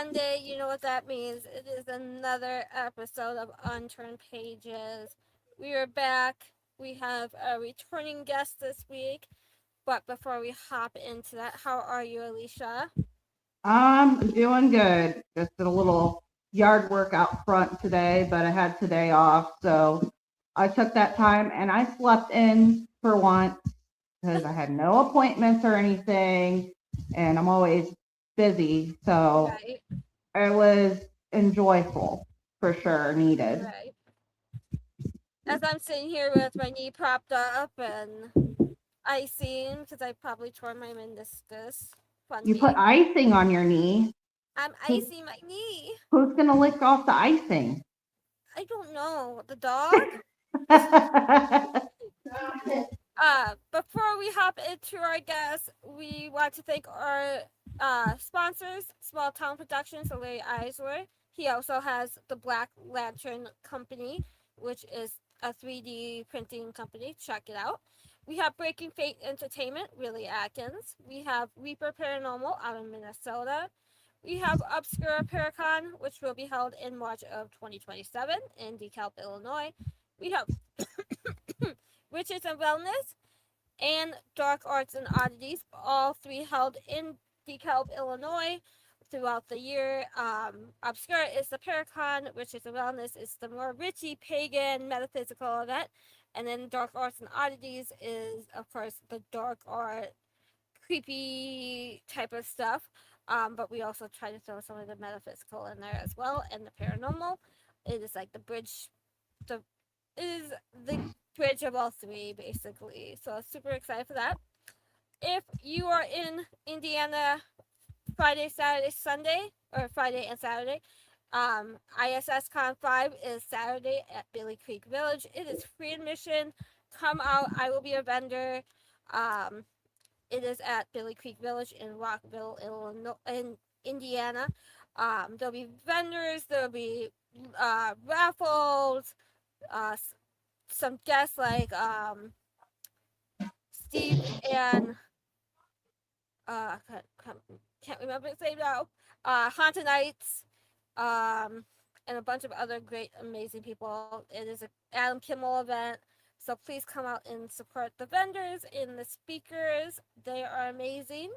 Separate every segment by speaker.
Speaker 1: Sunday, you know what that means. It is another episode of Unturned Pages. We are back. We have a returning guest this week. But before we hop into that, how are you, Alicia?
Speaker 2: I'm doing good. Just did a little yard work out front today, but I had today off, so I took that time and I slept in for once because I had no appointments or anything, and I'm always busy, so
Speaker 1: Right,
Speaker 2: it was enjoyable for sure, needed.
Speaker 1: right. As I'm sitting here with my knee propped up and icing because I probably tore my meniscus.
Speaker 2: You put
Speaker 1: Fundy.
Speaker 2: icing on your knee.
Speaker 1: I'm
Speaker 2: Who-
Speaker 1: icing my knee.
Speaker 2: Who's gonna lick off the icing?
Speaker 1: I don't know. The dog? Before we hop into our guests, we want to thank our sponsors, Small Town Productions, so Larry Eisler. He also has the Black Lantern Company, which is a 3D printing company. Check it out. We have Breaking Fate Entertainment, Willie Atkins. We have Reaper Paranormal out of Minnesota. We have Obscura Paracon, which will be held in March of 2027 in DeKalb, Illinois. We have Riches and Wellness and Dark Arts and Oddities, all three held in DeKalb, Illinois throughout the year. Obscura is the Paracon, Riches and Wellness is the more richy, pagan, metaphysical event. And then Dark Arts and Oddities is, of course, the dark art, creepy type of stuff. But we also try to throw some of the metaphysical in there as well, and the paranormal. It is like the bridge, the is the bridge of all three, basically. So super excited for that. If you are in Indiana Friday, Saturday, Sunday, or Friday and Saturday, ISS Con 5 is Saturday at Billy Creek Village. It is free admission. Come out. I will be a vendor. Um, it is at Billy Creek Village in Rockville, Illinois, in Indiana. There'll be vendors. There'll be raffles. Some guests like Steve and uh can't remember his name now. Haunted Knights, and a bunch of other great, amazing people. It is an Adam Kimmel event, so please come out and support the vendors and the speakers. They are amazing.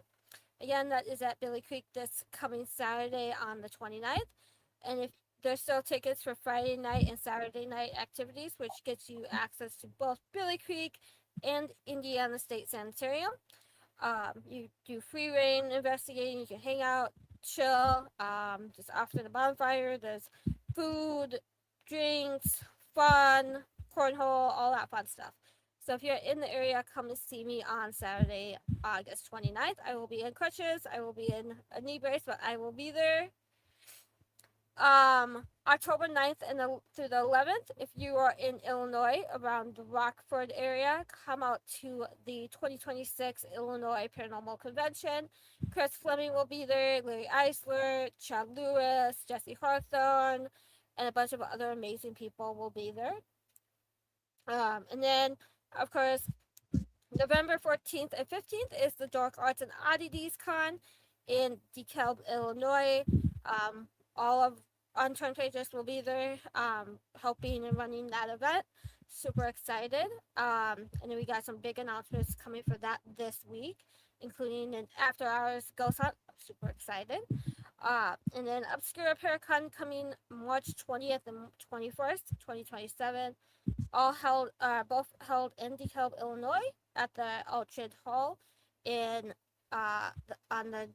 Speaker 1: Again, that is at Billy Creek this coming Saturday on the 29th. And if there's still tickets for Friday night and Saturday night activities, which gets you access to both Billy Creek and Indiana State Sanitarium. You do free reign investigating. You can hang out, chill, just after the bonfire. There's food, drinks, fun, cornhole, all that fun stuff. So if you're in the area, come and see me on Saturday, August 29th. I will be in crutches. I will be in a knee brace, but I will be there. October 9th through the 11th, if you are in Illinois around the Rockford area, come out to the 2026 Illinois Paranormal Convention. Chris Fleming will be there, Larry Eisler, Chad Lewis, Jesse Hawthorne, and a bunch of other amazing people will be there. And then, of course, November 14th and 15th is the Dark Arts and Oddities Con in DeKalb, Illinois. All of Unturned Pages will be there, helping and running that event. Super excited. And then we got some big announcements coming for that this week, including an after hours ghost hunt. I'm super excited. And then Obscura Paracon coming March 20th and 21st, 2027. All held, both held in DeKalb, Illinois, at the Orchard Hall in on the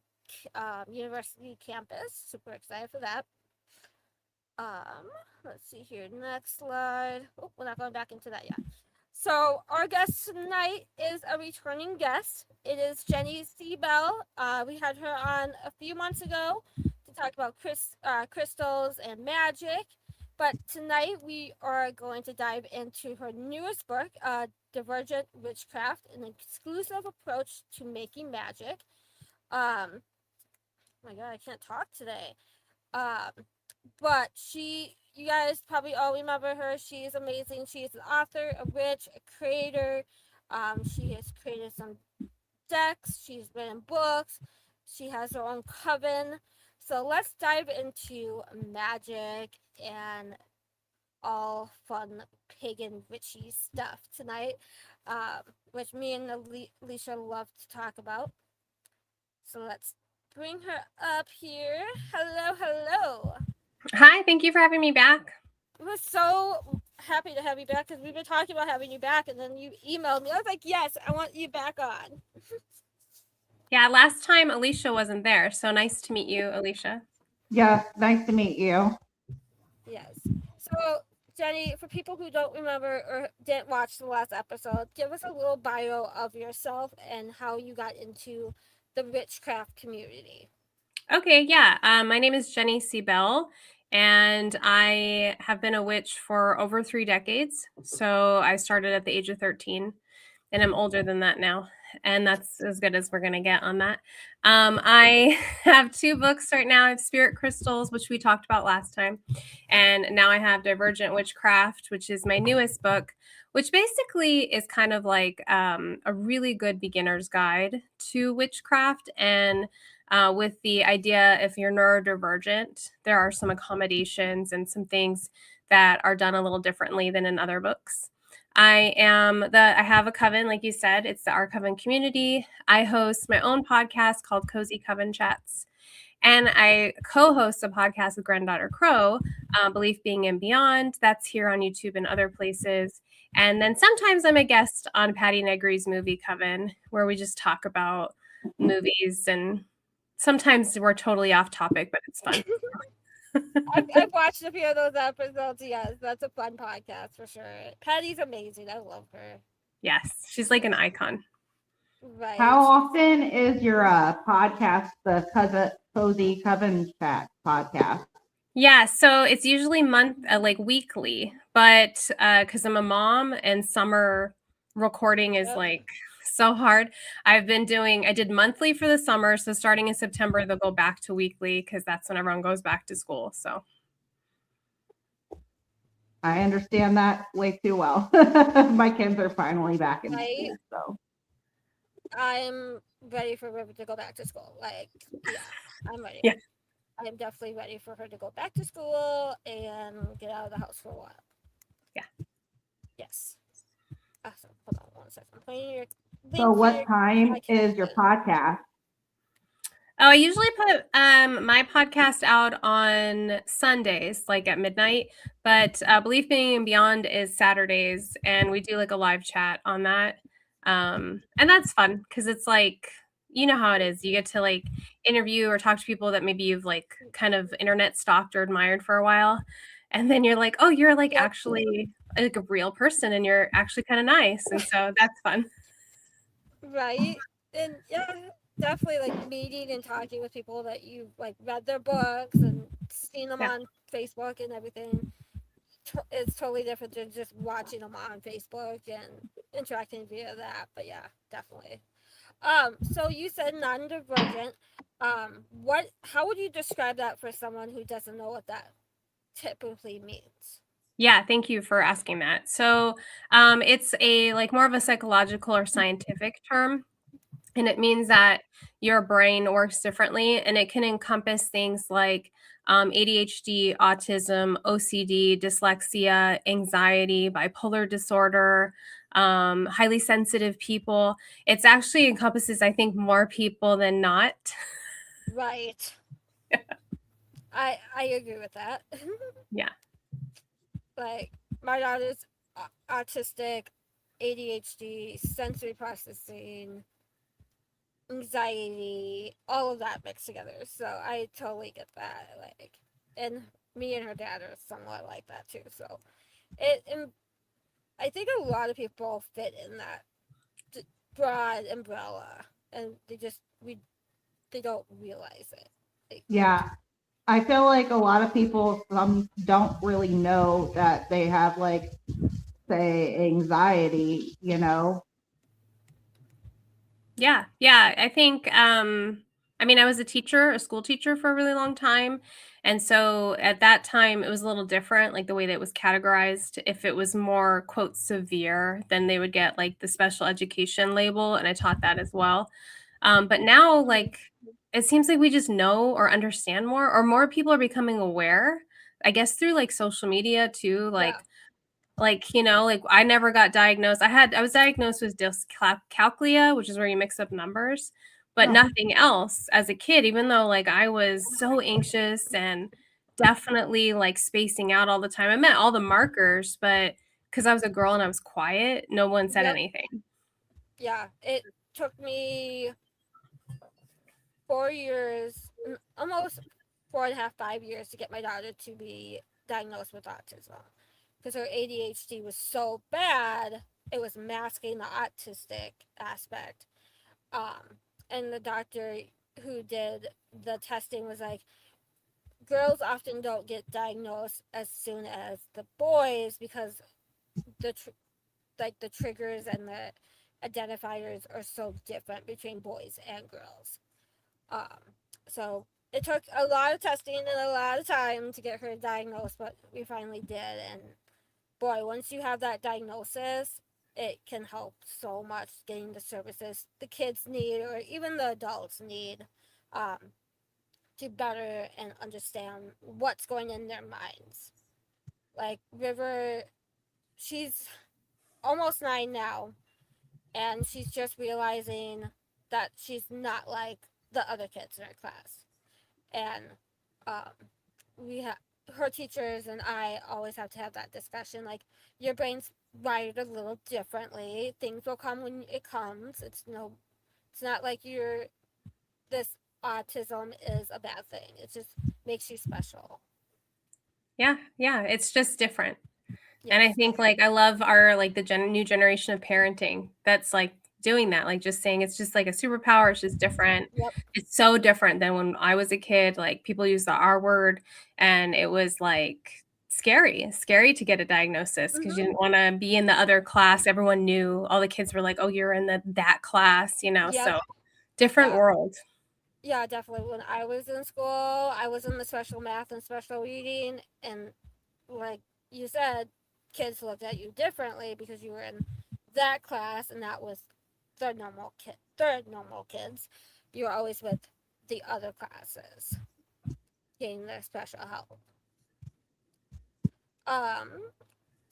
Speaker 1: university campus. Super excited for that. Let's see here. Next slide. Oh, we're not going back into that yet. So our guest tonight is a returning guest. It is Jenny Seabell. We had her on a few months ago to talk about crystals and magic. But tonight we are going to dive into her newest book, Divergent Witchcraft, an exclusive approach to making magic. Oh my God, I can't talk today. But you guys probably all remember her. She is amazing. She is an author, a witch, a creator. She has created some decks. She's written books. She has her own coven. So let's dive into magic and all fun pagan witchy stuff tonight, which me and Alicia love to talk about. So let's bring her up here. Hello, hello.
Speaker 3: Hi, thank you for having me back.
Speaker 1: We're so happy to have you back because we've been talking about having you back, and then you emailed me. I was like, yes, I want you back on.
Speaker 3: Yeah, last time Alicia wasn't there, so nice to meet you, Alicia.
Speaker 2: Yes, nice to meet you.
Speaker 1: Yes. So, Jenny, for people who don't remember or didn't watch the last episode, give us a little bio of yourself and how you got into the witchcraft community.
Speaker 3: Okay, yeah. My name is Jenny Seabell, and I have been a witch for over 3 decades. So I started at the age of 13, and I'm older than that now. And that's as good as we're going to get on that. I have 2 books right now. I have Spirit Crystals, which we talked about last time. And now I have Divergent Witchcraft, which is my newest book, which basically is kind of like a really good beginner's guide to witchcraft. And with the idea, if you're neurodivergent, there are some accommodations and some things that are done a little differently than in other books. I have a coven, like you said, it's the Our Coven community. I host my own podcast called Cozy Coven Chats. And I co-host a podcast with Granddaughter Crow, Belief Being and Beyond. That's here on YouTube and other places. And then sometimes I'm a guest on Patty Negri's Movie Coven, where we just talk about movies, and sometimes we're totally off topic, but it's fun.
Speaker 1: I've watched a few of those episodes. Yes, that's a fun podcast for sure. Patty's amazing. I love her.
Speaker 3: Yes, she's like an icon.
Speaker 1: Right.
Speaker 2: How often is your podcast, the Cozy Coven Chat podcast?
Speaker 3: Yeah, so it's usually like weekly, but because I'm a mom and summer recording is like so hard. I did monthly for the summer. So starting in September, they'll go back to weekly because that's when everyone goes back to school. So
Speaker 2: I understand that way too well. My kids are finally back in school, so
Speaker 1: I'm ready for River to go back to school. Like, yeah, I'm ready.
Speaker 3: Yeah.
Speaker 1: I'm definitely ready for her to go back to school and get out of the house for a while.
Speaker 3: Yeah.
Speaker 1: Yes. Awesome. Hold on 1 second. I'm putting your link
Speaker 2: So what
Speaker 1: here.
Speaker 2: time is your podcast?
Speaker 3: Oh, I usually put my podcast out on Sundays, like at midnight. But Belief Being and Beyond is Saturdays, and we do like a live chat on that. And that's fun because it's like, you know how it is. You get to like interview or talk to people that maybe you've like kind of internet stalked or admired for a while. And then you're like, oh, you're like actually like a real person and you're actually kind of nice. And so that's fun.
Speaker 1: Right. And yeah, definitely like meeting and talking with people that you've like read their books and seen them on Facebook and everything. It's totally different than just watching them on Facebook and interacting via that. But yeah, definitely. So you said non-divergent. How would you describe that for someone who doesn't know what that typically means?
Speaker 3: Yeah, thank you for asking that. So it's a like more of a psychological or scientific term, and it means that your brain works differently, and it can encompass things like ADHD, autism, OCD, dyslexia, anxiety, bipolar disorder, highly sensitive people. It's actually encompasses, I think, more people than not.
Speaker 1: Right. I agree with that.
Speaker 3: Yeah.
Speaker 1: Like my daughter's autistic, ADHD, sensory processing, anxiety, all of that mixed together. So I totally get that. Like, and me and her dad are somewhat like that too. So I think a lot of people fit in that broad umbrella, and they don't realize it. Like,
Speaker 2: Yeah, I feel like a lot of people don't really know that they have like say anxiety, you know.
Speaker 3: Yeah. I think I mean, I was a school teacher for a really long time. And so at that time it was a little different, like the way that it was categorized. If it was more quote severe, then they would get like the special education label, and I taught that as well. But now, like, it seems like we just know or understand more, or more people are becoming aware, I guess, through like social media too. Like, you know, like I never got diagnosed. I was diagnosed with dyscalculia, which is where you mix up numbers, but
Speaker 2: Oh.
Speaker 3: nothing else as a kid, even though like I was so anxious and definitely like spacing out all the time. I met all the markers, but because I was a girl and I was quiet, no one said
Speaker 1: Yep.
Speaker 3: anything.
Speaker 1: Yeah, it took me 4 years, almost 4.5, 5 years to get my daughter to be diagnosed with autism, because her ADHD was so bad, it was masking the autistic aspect. And the doctor who did the testing was like, girls often don't get diagnosed as soon as the boys because the the triggers and the identifiers are so different between boys and girls. So it took a lot of testing and a lot of time to get her diagnosed, but we finally did. And boy, once you have that diagnosis, it can help so much getting the services the kids need or even the adults need, um, to better and understand what's going in their minds. Like River, she's almost 9 now, and she's just realizing that she's not like the other kids in her class. And um, we have her teachers and I always have to have that discussion. Like, your brain's wired a little differently. Things will come when it comes. It's not like this autism is a bad thing. It just makes you special.
Speaker 3: Yeah, it's just different.
Speaker 1: Yes.
Speaker 3: And I think like I love our like the new generation of parenting that's like doing that, like just saying it's just like a superpower, it's just different.
Speaker 1: Yep.
Speaker 3: It's so different than when I was a kid. Like people use the R word, and it was like scary to get a diagnosis because you didn't want to be in the other class. Everyone knew, all the kids were like, oh, you're in that class, you know.
Speaker 1: Yep.
Speaker 3: So different
Speaker 1: Yeah.
Speaker 3: world.
Speaker 1: Yeah, definitely. When I was in school, I was in the special math and special reading, and like you said, kids looked at you differently because you were in that class, and that was third normal kids. You were always with the other classes, getting their special help. Um,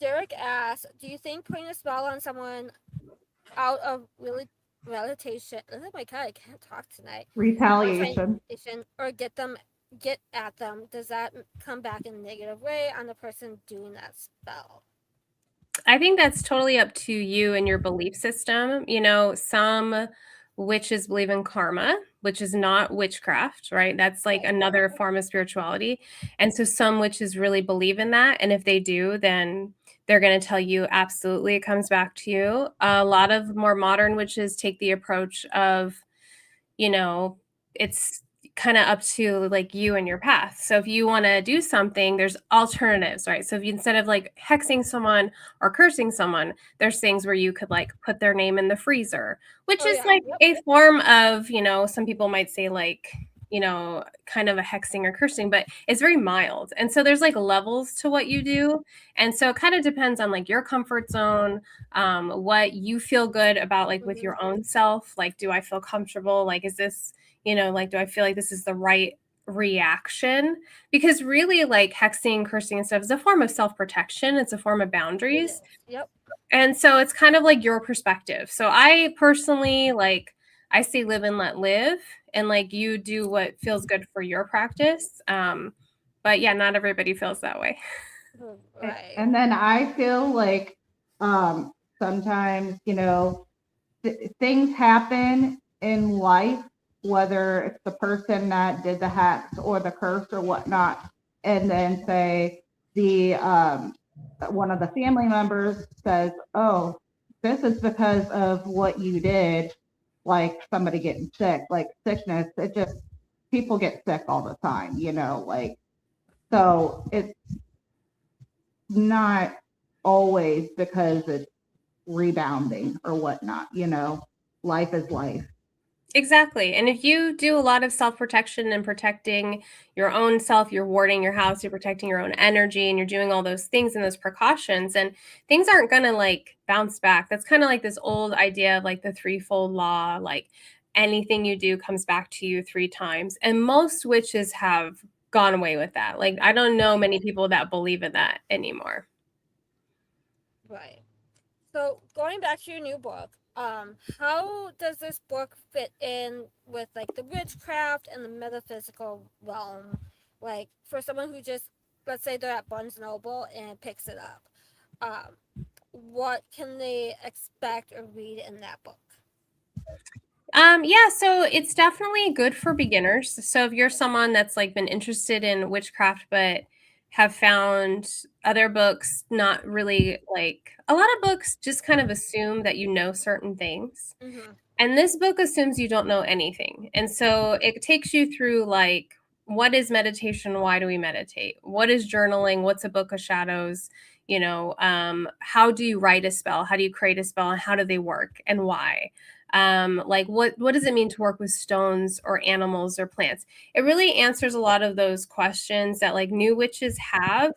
Speaker 1: Derek asks, "Do you think putting a spell on someone out of really relatation? Oh my god, I can't talk tonight.
Speaker 2: Retaliation.
Speaker 1: Or get at them, does that come back in a negative way on the person doing that spell?"
Speaker 3: I think that's totally up to you and your belief system. You know, some witches believe in karma, which is not witchcraft, right? That's like
Speaker 1: Right.
Speaker 3: another form of spirituality. And so some witches really believe in that. And if they do, then they're going to tell you absolutely it comes back to you. A lot of more modern witches take the approach of, you know, it's kind of up to like you and your path. So if you want to do something, there's alternatives, right? So if you, instead of like hexing someone or cursing someone, there's things where you could like put their name in the freezer, which
Speaker 1: Oh
Speaker 3: is
Speaker 1: yeah.
Speaker 3: like
Speaker 1: Yep.
Speaker 3: a form of, you know, some people might say like, you know, kind of a hexing or cursing, but it's very mild. And so there's like levels to what you do. And so it kind of depends on like your comfort zone, what you feel good about, like with your own self. Like, do I feel comfortable? Like, is this, you know, like, do I feel like this is the right reaction? Because really, like hexing, cursing, and stuff is a form of self protection, it's a form of
Speaker 1: It
Speaker 3: boundaries.
Speaker 1: is. Yep.
Speaker 3: And so it's kind of like your perspective. So I personally like, I say live and let live, and like you do what feels good for your practice. But yeah, not everybody feels that way.
Speaker 1: Right.
Speaker 2: And then I feel like sometimes, you know, things happen in life, whether it's the person that did the hacks or the curse or whatnot, and then say the one of the family members says, "Oh, this is because of what you did," like somebody getting sick, like sickness. It just people get sick all the time, you know, like so it's not always because it's rebounding or whatnot, you know, life is life.
Speaker 3: Exactly. And if you do a lot of self protection and protecting your own self, you're warding your house, you're protecting your own energy, and you're doing all those things and those precautions, and things aren't going to like bounce back. That's kind of like this old idea of like the threefold law. Like anything you do comes back to you 3 times. And most witches have gone away with that. Like, I don't know many people that believe in that anymore.
Speaker 1: Right. So going back to your new book, how does this book fit in with like the witchcraft and the metaphysical realm? Like for someone who just, let's say they're at Barnes Noble and picks it up, what can they expect or read in that book?
Speaker 3: Yeah, so it's definitely good for beginners. So if you're someone that's like been interested in witchcraft but have found other books not really, like, a lot of books just kind of assume that you know certain things.
Speaker 1: Mm-hmm.
Speaker 3: And this book assumes you don't know anything. And so it takes you through, like, what is meditation? Why do we meditate? What is journaling? What's a book of shadows? How do you write a spell? How do you create a spell? And how do they work and why? Like, what does it mean to work with stones or animals or plants? It really answers a lot of those questions that like new witches have,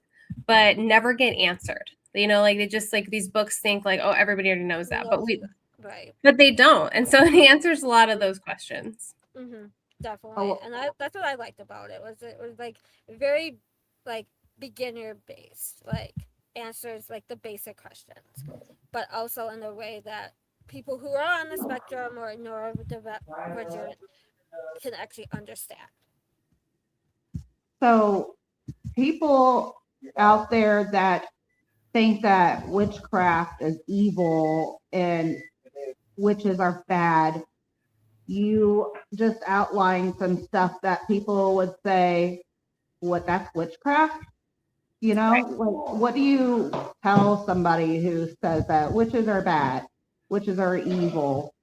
Speaker 3: but never get answered. Like they just, like, these books think like, oh, everybody already knows that,
Speaker 1: Right.
Speaker 3: but they don't. And so it answers a lot of those questions.
Speaker 1: Mm-hmm. Definitely.
Speaker 2: Oh,
Speaker 1: And that's what I liked about it. It was like very like beginner based, like answers like the basic questions, but also in a way that people who are on the spectrum or neurodivergent can actually understand.
Speaker 2: so people out there that think that witchcraft is evil and witches are bad, you just outlined some stuff that people would say, what, that's witchcraft? What do you tell somebody who says that witches are bad, witches are evil?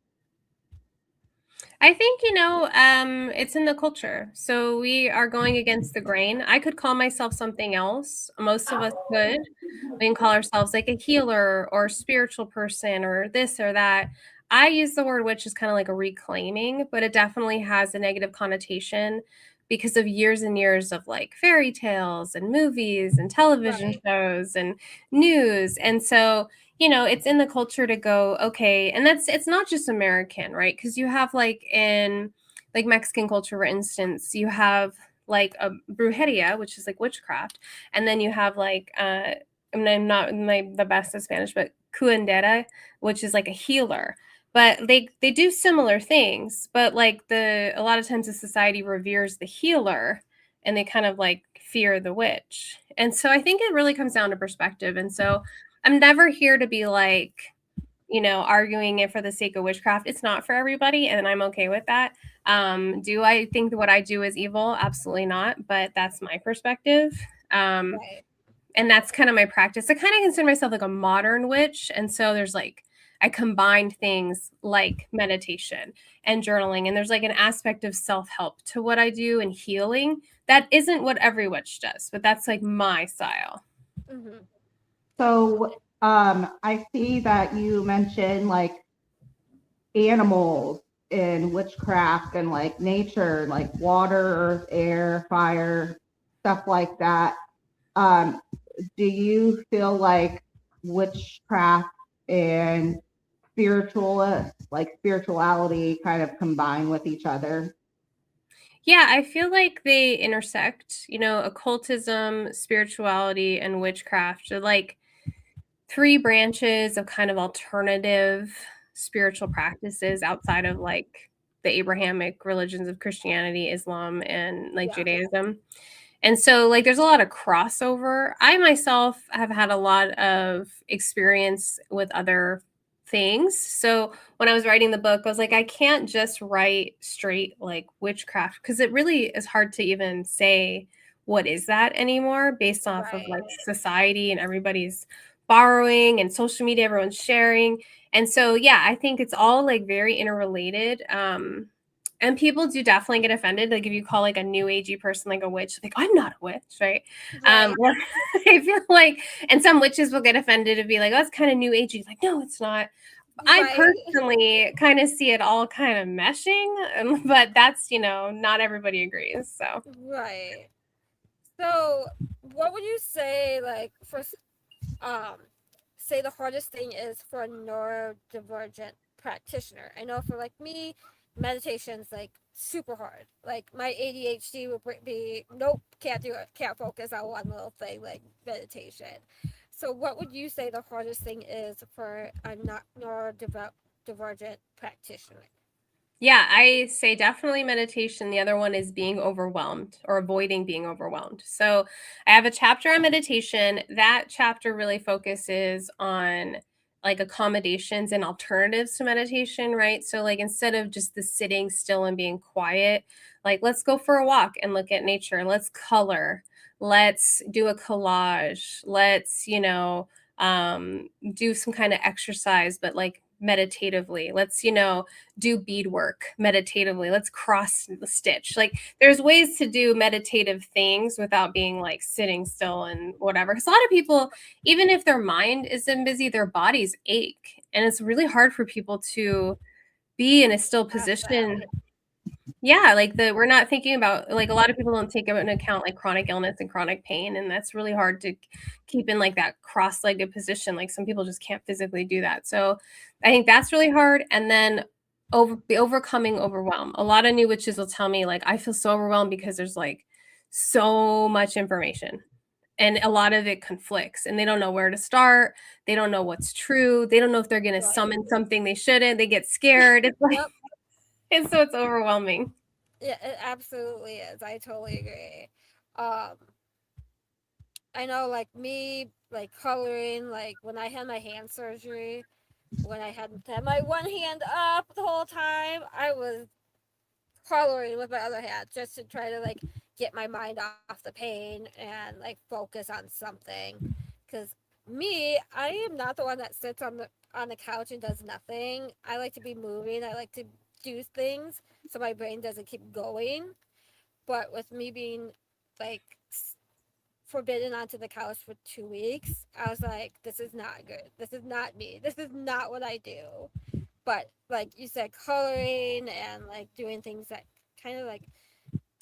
Speaker 3: I think, it's in the culture. So we are going against the grain. I could call myself something else. Most of us could. We can call ourselves like a healer or spiritual person or this or that. I use the word witch as kind of like a reclaiming, but it definitely has a negative connotation because of years and years of like fairy tales and movies and television
Speaker 1: Right.
Speaker 3: shows and news. And so, it's in the culture to go, okay, and it's not just American, right? Because you have like in like Mexican culture, for instance, you have like a brujeria, which is like witchcraft, and then you have like I'm not the best at Spanish, but curandera, which is like a healer. But they do similar things, but like a lot of times the society reveres the healer and they kind of like fear the witch. And so I think it really comes down to perspective. And so I'm never here to be like, arguing it for the sake of witchcraft. It's not for everybody, and I'm okay with that. Do I think that what I do is evil? Absolutely not, but that's my perspective.
Speaker 1: Right.
Speaker 3: And that's kind of my practice. I kind of consider myself like a modern witch. And so there's like, I combined things like meditation and journaling. And there's like an aspect of self help to what I do and healing. That isn't what every witch does, but that's like my style.
Speaker 1: Mm-hmm.
Speaker 2: So I see that you mentioned like animals in witchcraft and like nature, like water, earth, air, fire, stuff like that. Um, do you feel like witchcraft and spirituality kind of combine with each other?
Speaker 3: Yeah, I feel like they intersect, occultism, spirituality, and witchcraft are like 3 branches of kind of alternative spiritual practices outside of like the Abrahamic religions of Christianity, Islam, and like
Speaker 1: Yeah.
Speaker 3: Judaism. And so, like, there's a lot of crossover. I myself have had a lot of experience with other things. So, when I was writing the book, I was like, I can't just write straight like witchcraft because it really is hard to even say what is that anymore based off of
Speaker 1: Right.
Speaker 3: like society and everybody's borrowing and social media, everyone's sharing. And so, yeah, I think it's all like very interrelated. And people do definitely get offended. Like if you call like a new agey person like a witch, like I'm not a witch, right?
Speaker 1: Right.
Speaker 3: Well, I feel like, and some witches will get offended and be like, "Oh, it's kind of new agey." Like, no, it's not. I
Speaker 1: Right.
Speaker 3: personally kind of see it all kind of meshing, but that's not everybody agrees. So
Speaker 1: Right. So, what would you say, like, um, say the hardest thing is for a neurodivergent practitioner? I know for like me, meditation's like super hard. Like my ADHD would be nope, can't do it, can't focus on one little thing like meditation. So what would you say the hardest thing is for a not neurodivergent practitioner?
Speaker 3: Yeah, I say definitely meditation. The other one is being overwhelmed or avoiding being overwhelmed. So I have a chapter on meditation. That chapter really focuses on like accommodations and alternatives to meditation, right? So, like, instead of just the sitting still and being quiet, like, let's go for a walk and look at nature. Let's color. Let's do a collage. Let's, do some kind of exercise, but like meditatively. Let's, do beadwork meditatively. Let's cross the stitch. Like, there's ways to do meditative things without being like sitting still and whatever. Because a lot of people, even if their mind isn't busy, their bodies ache. And it's really hard for people to be in a still position. Yeah, like we're not thinking about, like, a lot of people don't take into account like chronic illness and chronic pain, and that's really hard to keep in like that cross-legged position. Like, some people just can't physically do that. So I think that's really hard. And then overcoming overwhelm. A lot of new witches will tell me like, I feel so overwhelmed because there's like so much information and a lot of it conflicts and they don't know where to start. They don't know what's true. They don't know if they're going to
Speaker 1: Right.
Speaker 3: summon something they shouldn't. They get scared. It's like,
Speaker 1: Yep.
Speaker 3: and so it's overwhelming.
Speaker 1: Yeah, it absolutely is. I totally agree. Um, I know, like me, like coloring, like when I had my hand surgery, when I had my one hand up the whole time, I was coloring with my other hand just to try to like get my mind off the pain and like focus on something. Because me, I am not the one that sits on the couch and does nothing. I like to be moving. I like to do things so my brain doesn't keep going. But with me being like forbidden onto the couch for 2 weeks, I was like, this is not good. This is not me. This is not what I do. But like you said, coloring and like doing things that kind of like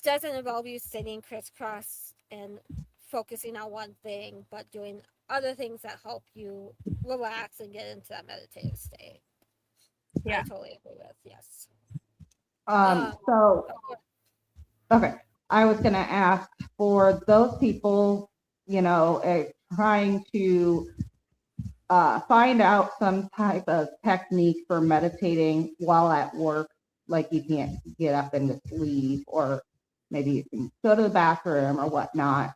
Speaker 1: doesn't involve you sitting crisscross and focusing on one thing, but doing other things that help you relax and get into that meditative state. I
Speaker 3: Yeah.
Speaker 1: totally agree with, yes.
Speaker 2: So, okay, I was going to ask for those people, trying to find out some type of technique for meditating while at work, like you can't get up and just leave, or maybe you can go to the bathroom or whatnot,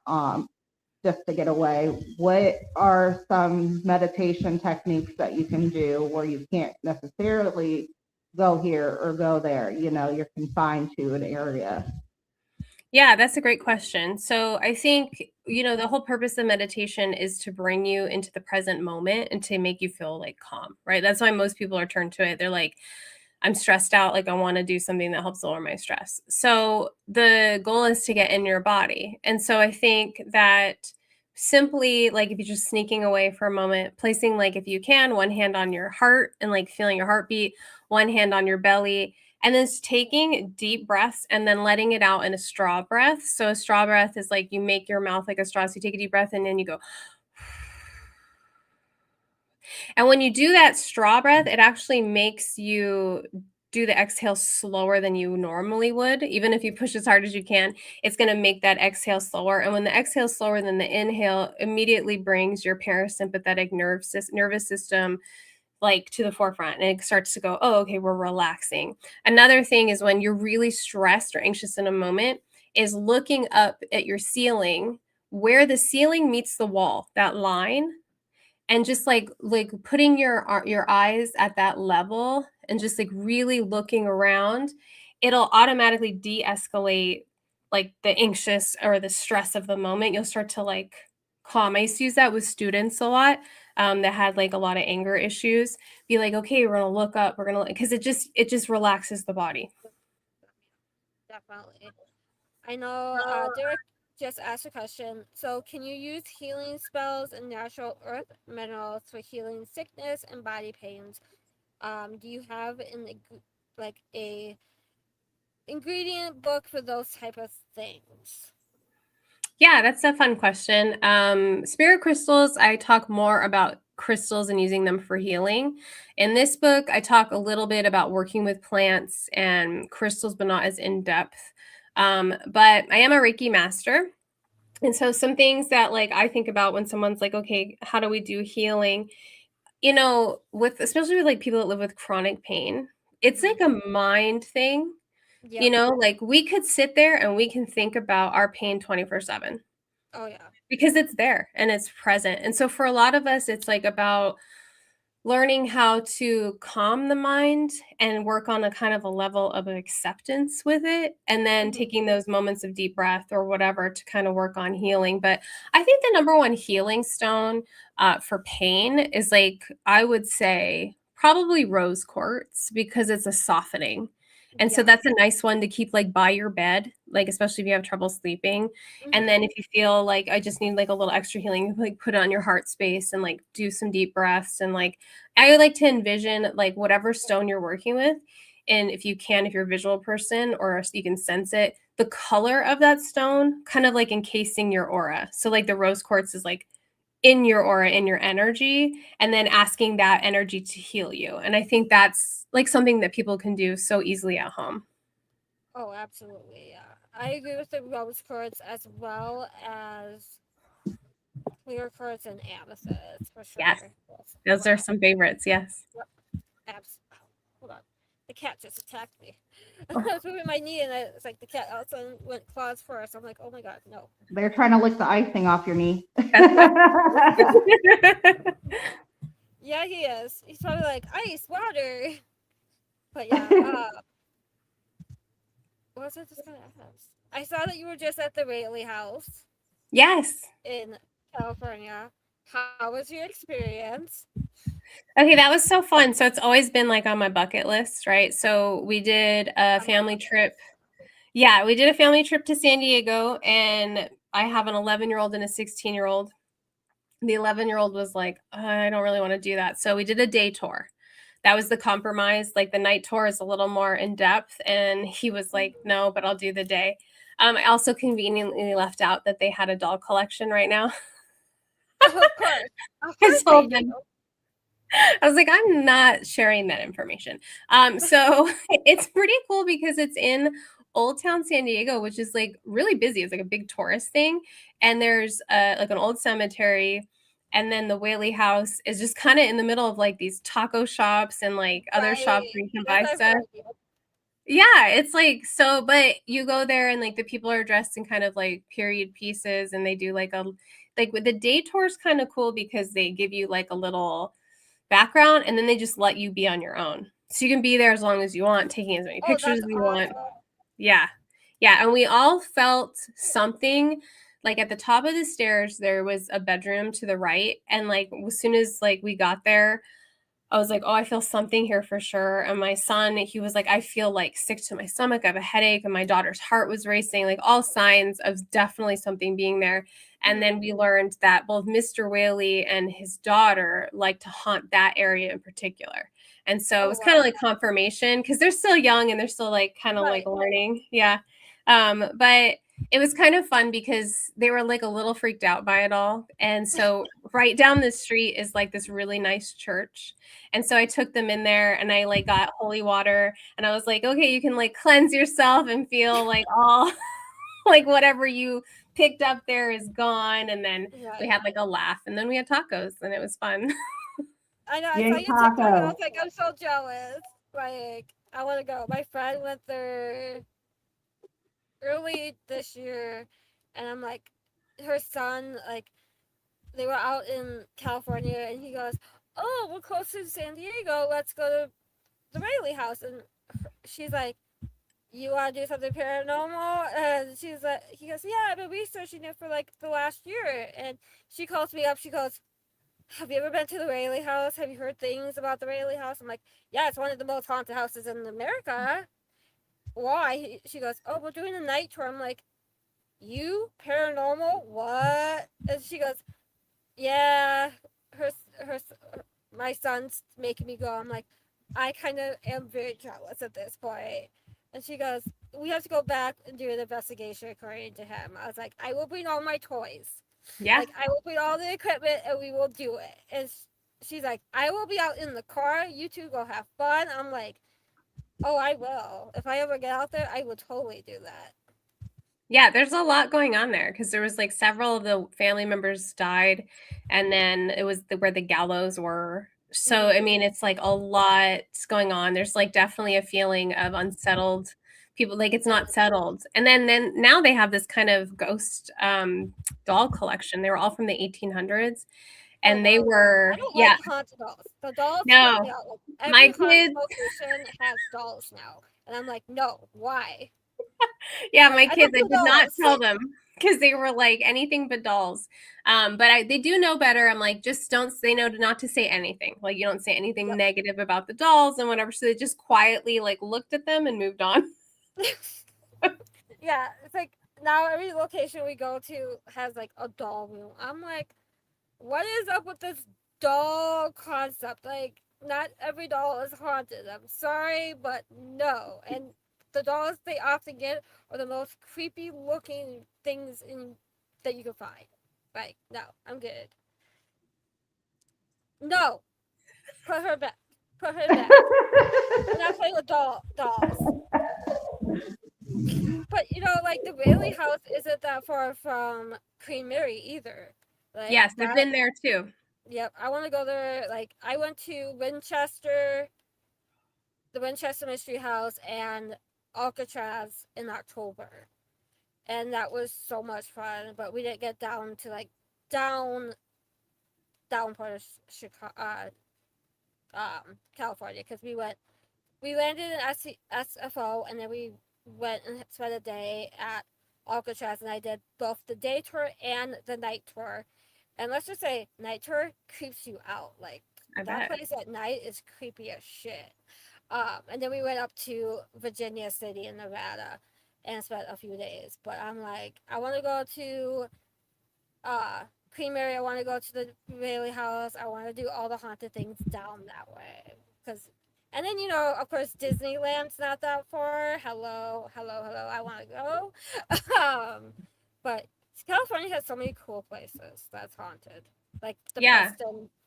Speaker 2: just to get away. What are some meditation techniques that you can do where you can't necessarily go here or go there? You're confined to an area.
Speaker 3: Yeah, that's a great question. So I think, the whole purpose of meditation is to bring you into the present moment and to make you feel like calm, right? That's why most people are turned to it. They're like, I'm stressed out, like I want to do something that helps lower my stress. So the goal is to get in your body. And so I think that simply, like, if you're just sneaking away for a moment, placing, like, if you can, one hand on your heart and like feeling your heartbeat, one hand on your belly, and then just taking deep breaths and then letting it out in a straw breath. So a straw breath is like you make your mouth like a straw. So you take a deep breath and then you go. And when you do that straw breath, it actually makes you do the exhale slower than you normally would. Even if you push as hard as you can, it's going to make that exhale slower. And when the exhale is slower than the inhale, immediately brings your parasympathetic nervous system like to the forefront, and it starts to go, oh, okay, we're relaxing. Another thing is when you're really stressed or anxious in a moment, is looking up at your ceiling, where the ceiling meets the wall, that line, and just like putting your eyes at that level and just like really looking around. It'll automatically de-escalate like the anxious or the stress of the moment. You'll start to like calm. I used to use that with students a lot, that had like a lot of anger issues. Be like, okay, we're gonna look up, we're gonna, because it just relaxes the body.
Speaker 1: Definitely. I know Derek just asked a question. So, can you use healing spells and natural earth minerals for healing sickness and body pains? Do you have like a ingredient book for those type of things?
Speaker 3: Yeah, that's a fun question. Spirit crystals, I talk more about crystals and using them for healing. In this book, I talk a little bit about working with plants and crystals, but not as in depth. But I am a Reiki master. And so some things that like I think about when someone's like, okay, how do we do healing? With especially with like people that live with chronic pain, it's like a mind thing.
Speaker 1: Yep.
Speaker 3: Like we could sit there and we can think about our pain 24/7
Speaker 1: Oh yeah.
Speaker 3: because it's there and it's present. And so for a lot of us, it's like about learning how to calm the mind and work on a kind of a level of acceptance with it, and then taking those moments of deep breath or whatever to kind of work on healing. But I think the number one healing stone for pain is, like, I would say probably rose quartz, because it's a softening. And so
Speaker 1: Yeah.
Speaker 3: that's a nice one to keep like by your bed, like especially if you have trouble sleeping. And then if you feel like I just need like a little extra healing, like put it on your heart space and like do some deep breaths. And like I like to envision like whatever stone you're working with. And if you can, if you're a visual person or you can sense it, the color of that stone kind of like encasing your aura. So like the rose quartz is like in your aura, in your energy, and then asking that energy to heal you. And I think that's like something that people can do so easily at home.
Speaker 1: Oh, absolutely. Yeah. I agree with the rose quartz as well as clear quartz and amethyst for
Speaker 3: Yes,
Speaker 1: sure. Yes.
Speaker 3: those are
Speaker 1: Wow.
Speaker 3: some favorites. Yes.
Speaker 1: Yep. Hold on. The cat just attacked me. I was moving my knee and it's like the cat all of a sudden went claws first. I'm like, oh my god, no.
Speaker 2: They're trying to lick the icing off your knee.
Speaker 3: That's fine.
Speaker 1: Yeah, he is. He's probably like ice, water. But yeah, what was I just gonna ask? I saw that you were just at the Rayleigh House
Speaker 3: Yes.
Speaker 1: in California. How was your experience?
Speaker 3: Okay, that was so fun. So it's always been like on my bucket list, right? So we did a family trip. Yeah, we did a family trip to San Diego, and I have an 11-year-old and a 16-year-old. The 11-year-old was like, I don't really want to do that. So we did a day tour. That was the compromise. Like the night tour is a little more in depth. And he was like, no, but I'll do the day. I also conveniently left out that they had a doll collection right now.
Speaker 1: Oh, of course. Of
Speaker 3: I
Speaker 1: course they
Speaker 3: told
Speaker 1: do.
Speaker 3: them, I was like, I'm not sharing that information. So it's pretty cool because it's in Old Town San Diego, which is like really busy. It's like a big tourist thing. And there's like an old cemetery. And then the Whaley House is just kind of in the middle of like these taco shops and like other shops
Speaker 1: Right.
Speaker 3: where you can
Speaker 1: Yes,
Speaker 3: buy
Speaker 1: I've
Speaker 3: stuff.
Speaker 1: heard you.
Speaker 3: Yeah, it's like so, but you go there and like the people are dressed in kind of like period pieces, and they do like a like with the day tours kind of cool because they give you like a little background, and then they just let you be on your own. So you can be there as long as you want, taking as many
Speaker 1: Oh,
Speaker 3: pictures
Speaker 1: that's
Speaker 3: as you want.
Speaker 1: awesome.
Speaker 3: Yeah. Yeah. And we all felt something like at the top of the stairs, there was a bedroom to the right. And like as soon as like we got there, I was like, oh, I feel something here for sure. And my son, he was like, I feel like sick to my stomach. I have a headache. And my daughter's heart was racing, like all signs of definitely something being there. And then we learned that both Mr. Whaley and his daughter like to haunt that area in particular. And so it
Speaker 1: Oh,
Speaker 3: was kind
Speaker 1: wow.
Speaker 3: of like confirmation because they're still young and they're still like kind of like
Speaker 1: Right.
Speaker 3: learning. Yeah. But it was kind of fun because they were like a little freaked out by it all. And so right down the street is like this really nice church. And so I took them in there and I like got holy water and I was like, okay, you can like cleanse yourself and feel like all like whatever you picked up there is gone. And then we
Speaker 1: Right.
Speaker 3: had like a laugh and then we had tacos and it was fun.
Speaker 1: I know. I saw
Speaker 2: Yay,
Speaker 1: your TikTok and I
Speaker 2: taco.
Speaker 1: was like, I'm so jealous. Like, I want to go. My friend went there early this year, and I'm like, her son, like, they were out in California, and he goes, "Oh, we're close to San Diego. Let's go to the Rayleigh House." And she's like, "You want to do something paranormal?" And she's like, he goes, "Yeah, I've been researching it for like the last year." And she calls me up. She goes, "Have you ever been to the Rayleigh House? Have you heard things about the Rayleigh House?" I'm like, "Yeah, it's one of the most haunted houses in America." Why? She goes, "Oh, we're doing a night tour." I'm like, "You paranormal? What?" And she goes, "Yeah, her, her, my son's making me go." I'm like, I kind of am very jealous at this point. And she goes, we have to go back and do an investigation according to him. I was like, I will bring all my toys.
Speaker 3: Yeah.
Speaker 1: Like, I will bring all the equipment and we will do it. And she's like, I will be out in the car. You two go have fun. I'm like, oh, I will. If I ever get out there, I will totally do that.
Speaker 3: Yeah, there's a lot going on there because there was like several of the family members died, and then it was where the gallows were. So, I mean, it's like a lot going on. There's like definitely a feeling of unsettled people, like it's not settled. And then now they have this kind of ghost doll collection. They were all from the 1800s, and they
Speaker 1: no.
Speaker 3: were
Speaker 1: I don't
Speaker 3: yeah,
Speaker 1: like haunted dolls. The dolls freak
Speaker 3: no.
Speaker 1: me out. Like, every
Speaker 3: My
Speaker 1: haunted
Speaker 3: kids
Speaker 1: location has dolls now. And I'm like, no, why?
Speaker 3: Yeah,
Speaker 1: Like,
Speaker 3: my
Speaker 1: I
Speaker 3: kids,
Speaker 1: don't
Speaker 3: I
Speaker 1: do
Speaker 3: did not
Speaker 1: dolls.
Speaker 3: tell them because they were like anything but dolls. But they do know better. I'm like, just don't say no to not to say anything. Like you don't say anything
Speaker 1: Yep.
Speaker 3: negative about the dolls and whatever. So they just quietly like looked at them and moved on.
Speaker 1: Yeah, it's like now every location we go to has like a doll room. I'm like, what is up with this doll concept? Like, not every doll is haunted. I'm sorry, but no. And the dolls they often get are the most creepy looking things in that you can find. Like, no, I'm good. No, put her back. Put her back. I'm not playing with dolls. But like the Bailey house isn't that far from Queen Mary either. Like
Speaker 3: Yes, I've
Speaker 1: that.
Speaker 3: been there too.
Speaker 1: Yep, I want to go there. Like I went to Winchester, the Winchester Mystery House, and Alcatraz in October, and that was so much fun. But we didn't get down to like down part of Chicago, California, because we landed in SFO, and then we went and spent a day at Alcatraz, and I did both the day tour and the night tour. And let's just say, night tour creeps you out. Like,
Speaker 3: I
Speaker 1: that
Speaker 3: bet.
Speaker 1: place at night is creepy as shit. And then we went up to Virginia City in Nevada and spent a few days. But I'm like, I want to go to Queen Mary. I want to go to the Bailey House. I want to do all the haunted things down that way. And then, of course, Disneyland's not that far. Hello, hello, hello. I want to go. But California has so many cool places that's haunted. Like the
Speaker 3: Yeah.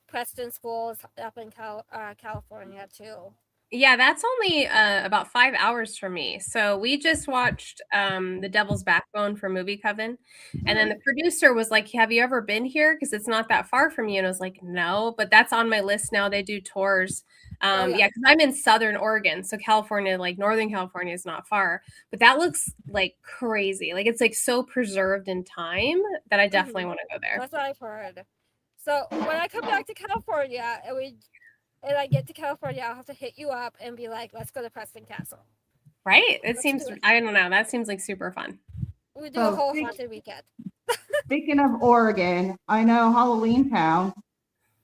Speaker 1: Preston schools up in California, too.
Speaker 3: Yeah, that's only about 5 hours from me. So we just watched The Devil's Backbone for Movie Coven. And then the producer was like, have you ever been here? Because it's not that far from you. And I was like, no, but that's on my list now. They do tours.
Speaker 1: Yeah.
Speaker 3: Yeah, because I'm in Southern Oregon. So California, like Northern California is not far. But that looks like crazy. Like it's like so preserved in time that I definitely want to go there.
Speaker 1: That's what I've heard. So when I come back to California and I get to California, I'll have to hit you up and be like, let's go to Preston Castle.
Speaker 3: Right? It
Speaker 1: Let's
Speaker 3: seems,
Speaker 1: do it.
Speaker 3: I don't know. That seems like super fun.
Speaker 1: We do a whole haunted weekend.
Speaker 2: Speaking of Oregon, I know Halloween Town,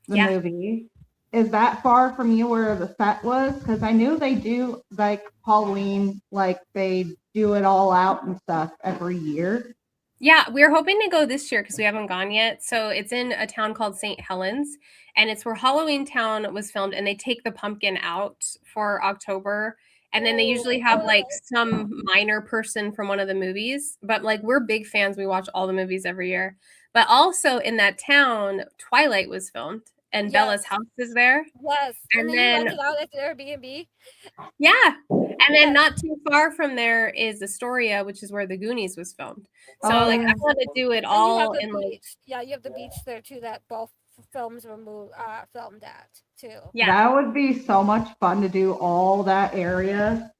Speaker 2: the movie. Is that far from you where the set was? Because I knew they do like Halloween, like they do it all out and stuff every year.
Speaker 3: Yeah, we're hoping to go this year because we haven't gone yet. So it's in a town called St. Helens, and it's where Halloween Town was filmed, and they take the pumpkin out for October. And then they usually have like some minor person from one of the movies. But like we're big fans. We watch all the movies every year. But also in that town, Twilight was filmed, and Bella's house is there.
Speaker 1: Yes. And then you rent it out at the Airbnb.
Speaker 3: Yeah. And then not too far from there is Astoria, which is where the Goonies was filmed. So like I want to do it all in like
Speaker 1: you have the beach there too that both films were filmed at too.
Speaker 3: Yeah.
Speaker 2: That would be so much fun to do all that area.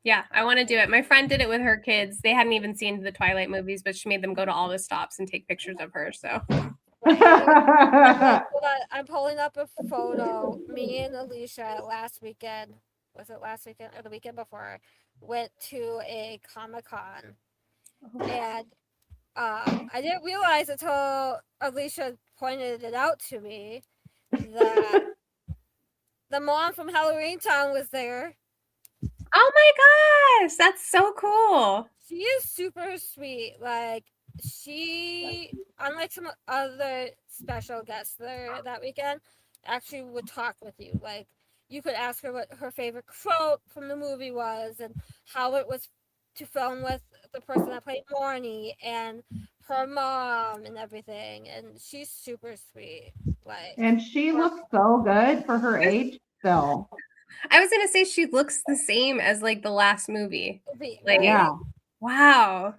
Speaker 3: Yeah, I want to do it. My friend did it with her kids. They hadn't even seen the Twilight movies, but she made them go to all the stops and take pictures of her. So
Speaker 1: I'm pulling up a photo. Me and Alicia last weekend, was it last weekend or the weekend before, went to a Comic-Con. And I didn't realize until Alicia pointed it out to me that the mom from Halloween Town was there.
Speaker 3: Oh my gosh, that's so cool.
Speaker 1: She is super sweet. Like, she, unlike some other special guests there that weekend, actually would talk with you. Like, you could ask her what her favorite quote from the movie was and how it was to film with the person that played Morny and her mom and everything, and she's super sweet. Like,
Speaker 2: And she looks so good for her age still.
Speaker 3: I was gonna say she looks the same as like the last movie. Like,
Speaker 1: right?
Speaker 2: Yeah.
Speaker 3: wow,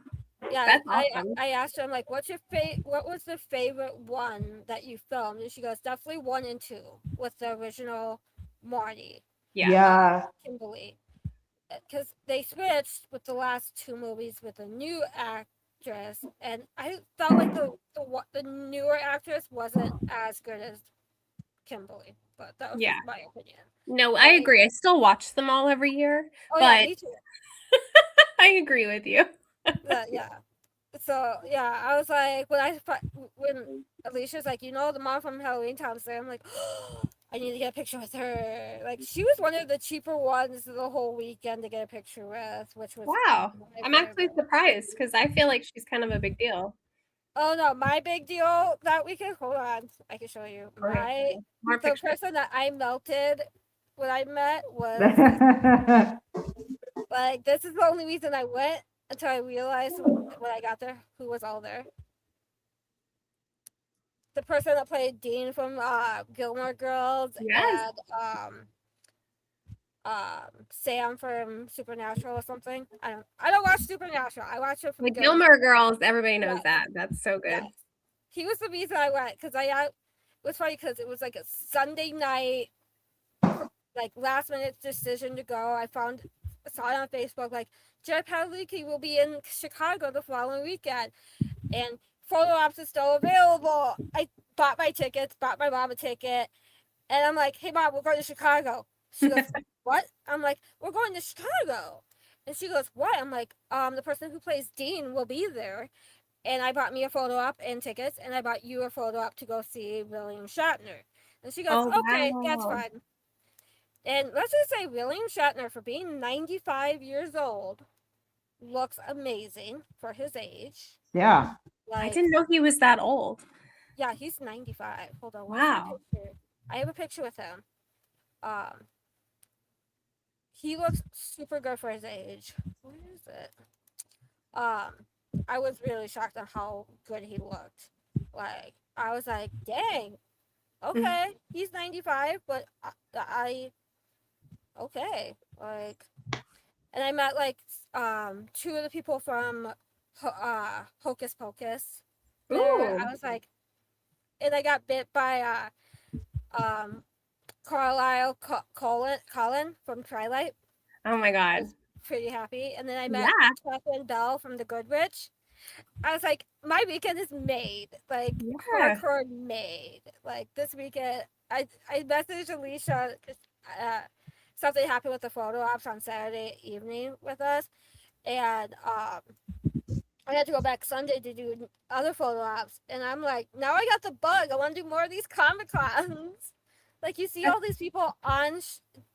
Speaker 1: Yeah,
Speaker 3: that's awesome.
Speaker 1: I asked her, I'm like, what was the favorite one that you filmed? And she goes, definitely 1 and 2 with the original Marty,
Speaker 3: Yeah.
Speaker 2: Yeah.
Speaker 1: Kimberly, because they switched with the last 2 movies with a new actress, and I felt like the newer actress wasn't as good as Kimberly, but that was
Speaker 3: Yeah.
Speaker 1: just my opinion.
Speaker 3: No, I agree. I still watch them all every year,
Speaker 1: Oh yeah,
Speaker 3: but
Speaker 1: me too.
Speaker 3: I agree with you.
Speaker 1: Yeah. So yeah, I was like, when Alicia's like, the mom from Halloween Town's there, I'm like, I need to get a picture with her. Like, she was one of the cheaper ones the whole weekend to get a picture with, which was
Speaker 3: Wow.
Speaker 1: my
Speaker 3: I'm actually
Speaker 1: favorite.
Speaker 3: surprised because I feel like she's kind of a big deal.
Speaker 1: Oh no, my big deal that weekend. Hold on, I can show you.
Speaker 3: Okay. More
Speaker 1: The
Speaker 3: pictures.
Speaker 1: person that I melted when I met was like, this is the only reason I went until I realized when I got there who was all there. The person that played Dean from Gilmore Girls
Speaker 3: Yes.
Speaker 1: and Sam from Supernatural or something. I don't watch Supernatural. I watch it from
Speaker 3: The
Speaker 1: Gilmore.
Speaker 3: Gilmore Girls, everybody knows
Speaker 1: Yes,
Speaker 3: that. That's so good.
Speaker 1: yes. He was the reason I went because it was funny because it was like a Sunday night, like last minute decision to go. Saw it on Facebook like Jared Padalecki will be in Chicago the following weekend, and photo ops is still available. I bought my tickets, bought my mom a ticket, and I'm like, hey mom, we're going to Chicago. She goes, what? I'm like, we're going to Chicago. And she goes, what? I'm like, the person who plays Dean will be there. And I bought me a photo op and tickets, and I bought you a photo op to go see William Shatner. And she goes,
Speaker 3: Oh,
Speaker 1: okay, that's
Speaker 3: wow.
Speaker 1: fine. And let's just say William Shatner, for being 95 years old, looks amazing for his age.
Speaker 2: Yeah.
Speaker 3: I
Speaker 1: Like,
Speaker 3: didn't know he was that old.
Speaker 1: yeah, he's 95. Hold on, where's the
Speaker 3: Wow.
Speaker 1: picture? I have a picture with him. He looks super good for his age. Where is it? I was really shocked on how good he looked. Like, I was like, dang, okay, he's 95, but okay, like, and I met like 2 of the people from Hocus Pocus there.
Speaker 3: Ooh.
Speaker 1: I was like, and I got bit by um Carlisle Colin from Twilight.
Speaker 3: Oh my
Speaker 1: I
Speaker 3: God.
Speaker 1: was pretty happy. And then I met
Speaker 3: Yeah.
Speaker 1: Catherine Bell from The Good Witch. I was like, my weekend is made. Like,
Speaker 3: Yeah.
Speaker 1: hardcore made. Like, this weekend, I messaged Alicia because something happened with the photo ops on Saturday evening with us. And I had to go back Sunday to do other photo ops. And I'm like, now I got the bug. I want to do more of these Comic Cons. Like, you see all these people on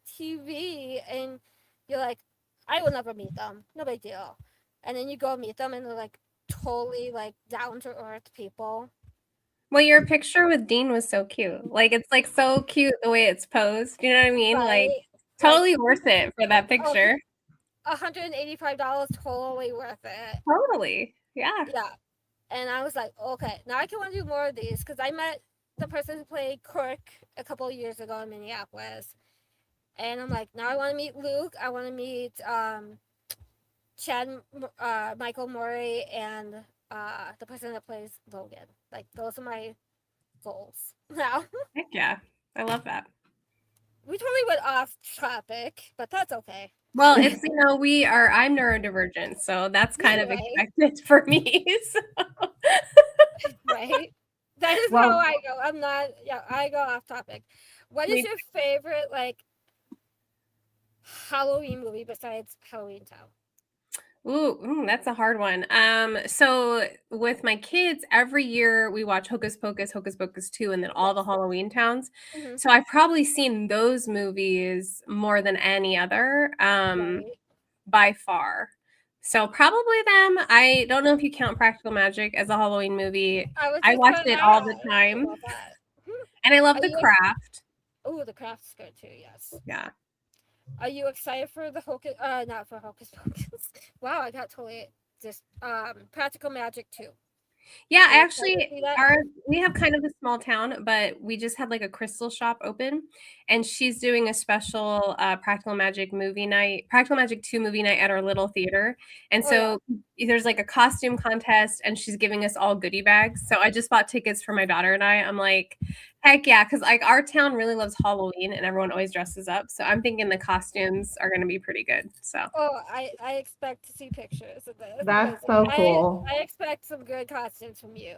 Speaker 1: TV, and you're like, I will never meet them. No big deal. And then you go meet them, and they're like totally like down to earth people.
Speaker 3: Well, your picture with Dean was so cute. Like, it's like so cute the way it's posed. You know what I mean? Like,
Speaker 1: Right? Like,
Speaker 3: totally worth it for that
Speaker 1: oh,
Speaker 3: picture.
Speaker 1: $185, totally worth it.
Speaker 3: Totally. Yeah.
Speaker 1: Yeah. And I was like, okay, now I can want to do more of these because I met the person who played Kirk a couple of years ago in Minneapolis. And I'm like, now I want to meet Luke. I want to meet Chad, Michael Murray, and the person that plays Logan. Like, those are my goals now.
Speaker 3: Heck yeah. I love that.
Speaker 1: We totally went off topic, but that's okay.
Speaker 3: Well, it's, I'm neurodivergent, so that's kind of
Speaker 1: Right.
Speaker 3: expected for me. So.
Speaker 1: Right? That is
Speaker 2: Well-
Speaker 1: how I go. I go off topic. What is your favorite, like, Halloween movie besides Halloween Town?
Speaker 3: Ooh, that's a hard one. So with my kids, every year we watch Hocus Pocus, Hocus Pocus 2, and then all the Halloween towns.
Speaker 1: Mm-hmm.
Speaker 3: So I've probably seen those movies more than any other,
Speaker 1: Right.
Speaker 3: by far. So probably them. I don't know if you count Practical Magic as a Halloween movie. I watch it all the time.
Speaker 1: About that.
Speaker 3: And I love
Speaker 1: Are
Speaker 3: The
Speaker 1: you
Speaker 3: Craft.
Speaker 1: Oh, The Craft's good too, yes.
Speaker 3: Yeah.
Speaker 1: Are you excited for the Hocus? Not for Hocus Pocus. Wow, I got totally just Practical Magic too.
Speaker 3: Yeah,
Speaker 1: Are
Speaker 3: I
Speaker 1: you excited to
Speaker 3: actually
Speaker 1: see that?
Speaker 3: we have kind of a small town, but we just had like a crystal shop open, and she's doing a special Practical Magic movie night, Practical Magic 2 movie night at our little theater. And
Speaker 1: Oh yeah.
Speaker 3: so there's like a costume contest, and she's giving us all goodie bags. So I just bought tickets for my daughter and I. I'm like, heck yeah, because like our town really loves Halloween and everyone always dresses up. So I'm thinking the costumes are going to be pretty good. So
Speaker 1: Oh, I expect to see pictures of this because
Speaker 2: That's so cool.
Speaker 1: I expect some good costumes from you.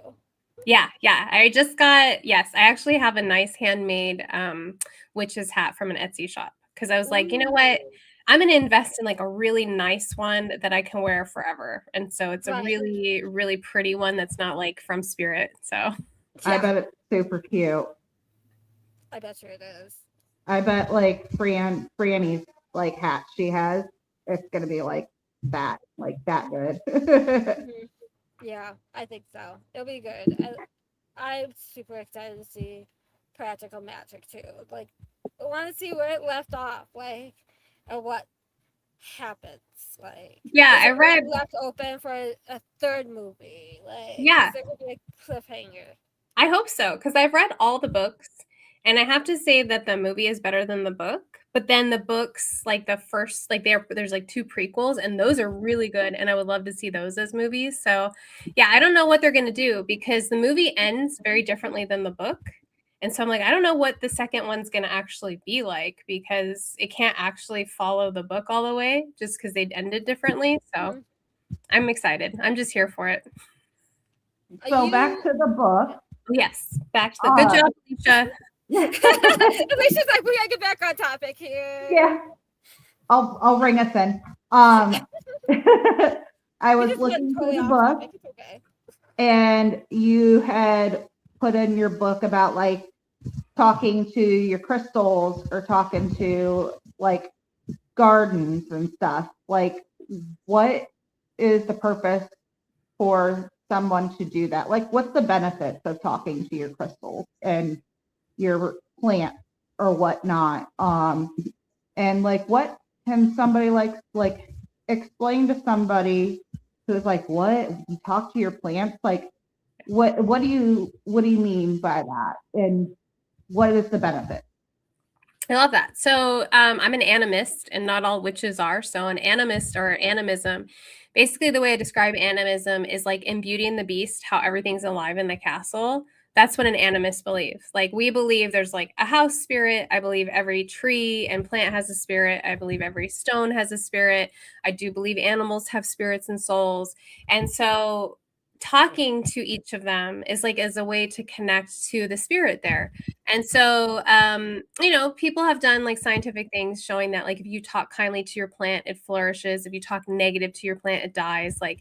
Speaker 3: yeah, yeah. I just got, yes, I actually have a nice handmade witch's hat from an Etsy shop because I was like, you know what?
Speaker 1: Ooh,
Speaker 3: I'm going to invest in like a really nice one that I can wear forever. And so it's a
Speaker 1: right.
Speaker 3: really, really pretty one that's not like from Spirit. So
Speaker 2: I
Speaker 1: Yeah,
Speaker 2: bet it's super cute.
Speaker 1: I bet you it is.
Speaker 2: I bet like Franny's like hat she has, it's gonna be like that good.
Speaker 1: Mhm. Yeah, I think so. It'll be good. I'm super excited to see Practical Magic too. Like, I want to see where it left off, like, and what happens. Like,
Speaker 3: yeah,
Speaker 1: is
Speaker 3: I
Speaker 1: it going to
Speaker 3: read,
Speaker 1: be left open for a third movie? Like, is
Speaker 3: yeah,
Speaker 1: there going to be a cliffhanger?
Speaker 3: I hope so because I've read all the books, and I have to say that the movie is better than the book. But then the books, like the first, like there's like two prequels, and those are really good, and I would love to see those as movies. So, yeah, I don't know what they're gonna do because the movie ends very differently than the book, and so I'm like, I don't know what the second one's gonna actually be like because it can't actually follow the book all the way just because they ended differently. So
Speaker 1: Mhm.
Speaker 3: I'm excited. I'm just here for it.
Speaker 1: Are
Speaker 2: So
Speaker 1: you?
Speaker 2: back to the book.
Speaker 3: Yes, back to the good
Speaker 2: Uh,
Speaker 3: job, Alicia.
Speaker 1: Alicia's like, we gotta get back on topic here.
Speaker 2: yeah, I'll ring us in. I
Speaker 1: We
Speaker 2: was
Speaker 1: just went
Speaker 2: looking through
Speaker 1: totally
Speaker 2: the
Speaker 1: off
Speaker 2: book,
Speaker 1: topic. It's okay.
Speaker 2: and you had put in your book about like talking to your crystals or talking to like gardens and stuff. Like, what is the purpose for someone to do that? Like, what's the benefits of talking to your crystals and your plants or whatnot? And like, what can somebody like explain to somebody who's like, what, you talk to your plants? Like, what do you mean by that? And what is the benefit?
Speaker 3: I love that. So I'm an animist, and not all witches are. So an animist or animism, basically the way I describe animism is like in Beauty and the Beast, how everything's alive in the castle. That's what an animist believes. Like we believe there's like a house spirit. I believe every tree and plant has a spirit. I believe every stone has a spirit. I do believe animals have spirits and souls. And so talking to each of them is like as a way to connect to the spirit there. And so, people have done like scientific things showing that, like, if you talk kindly to your plant, it flourishes. If you talk negative to your plant, it dies. Like,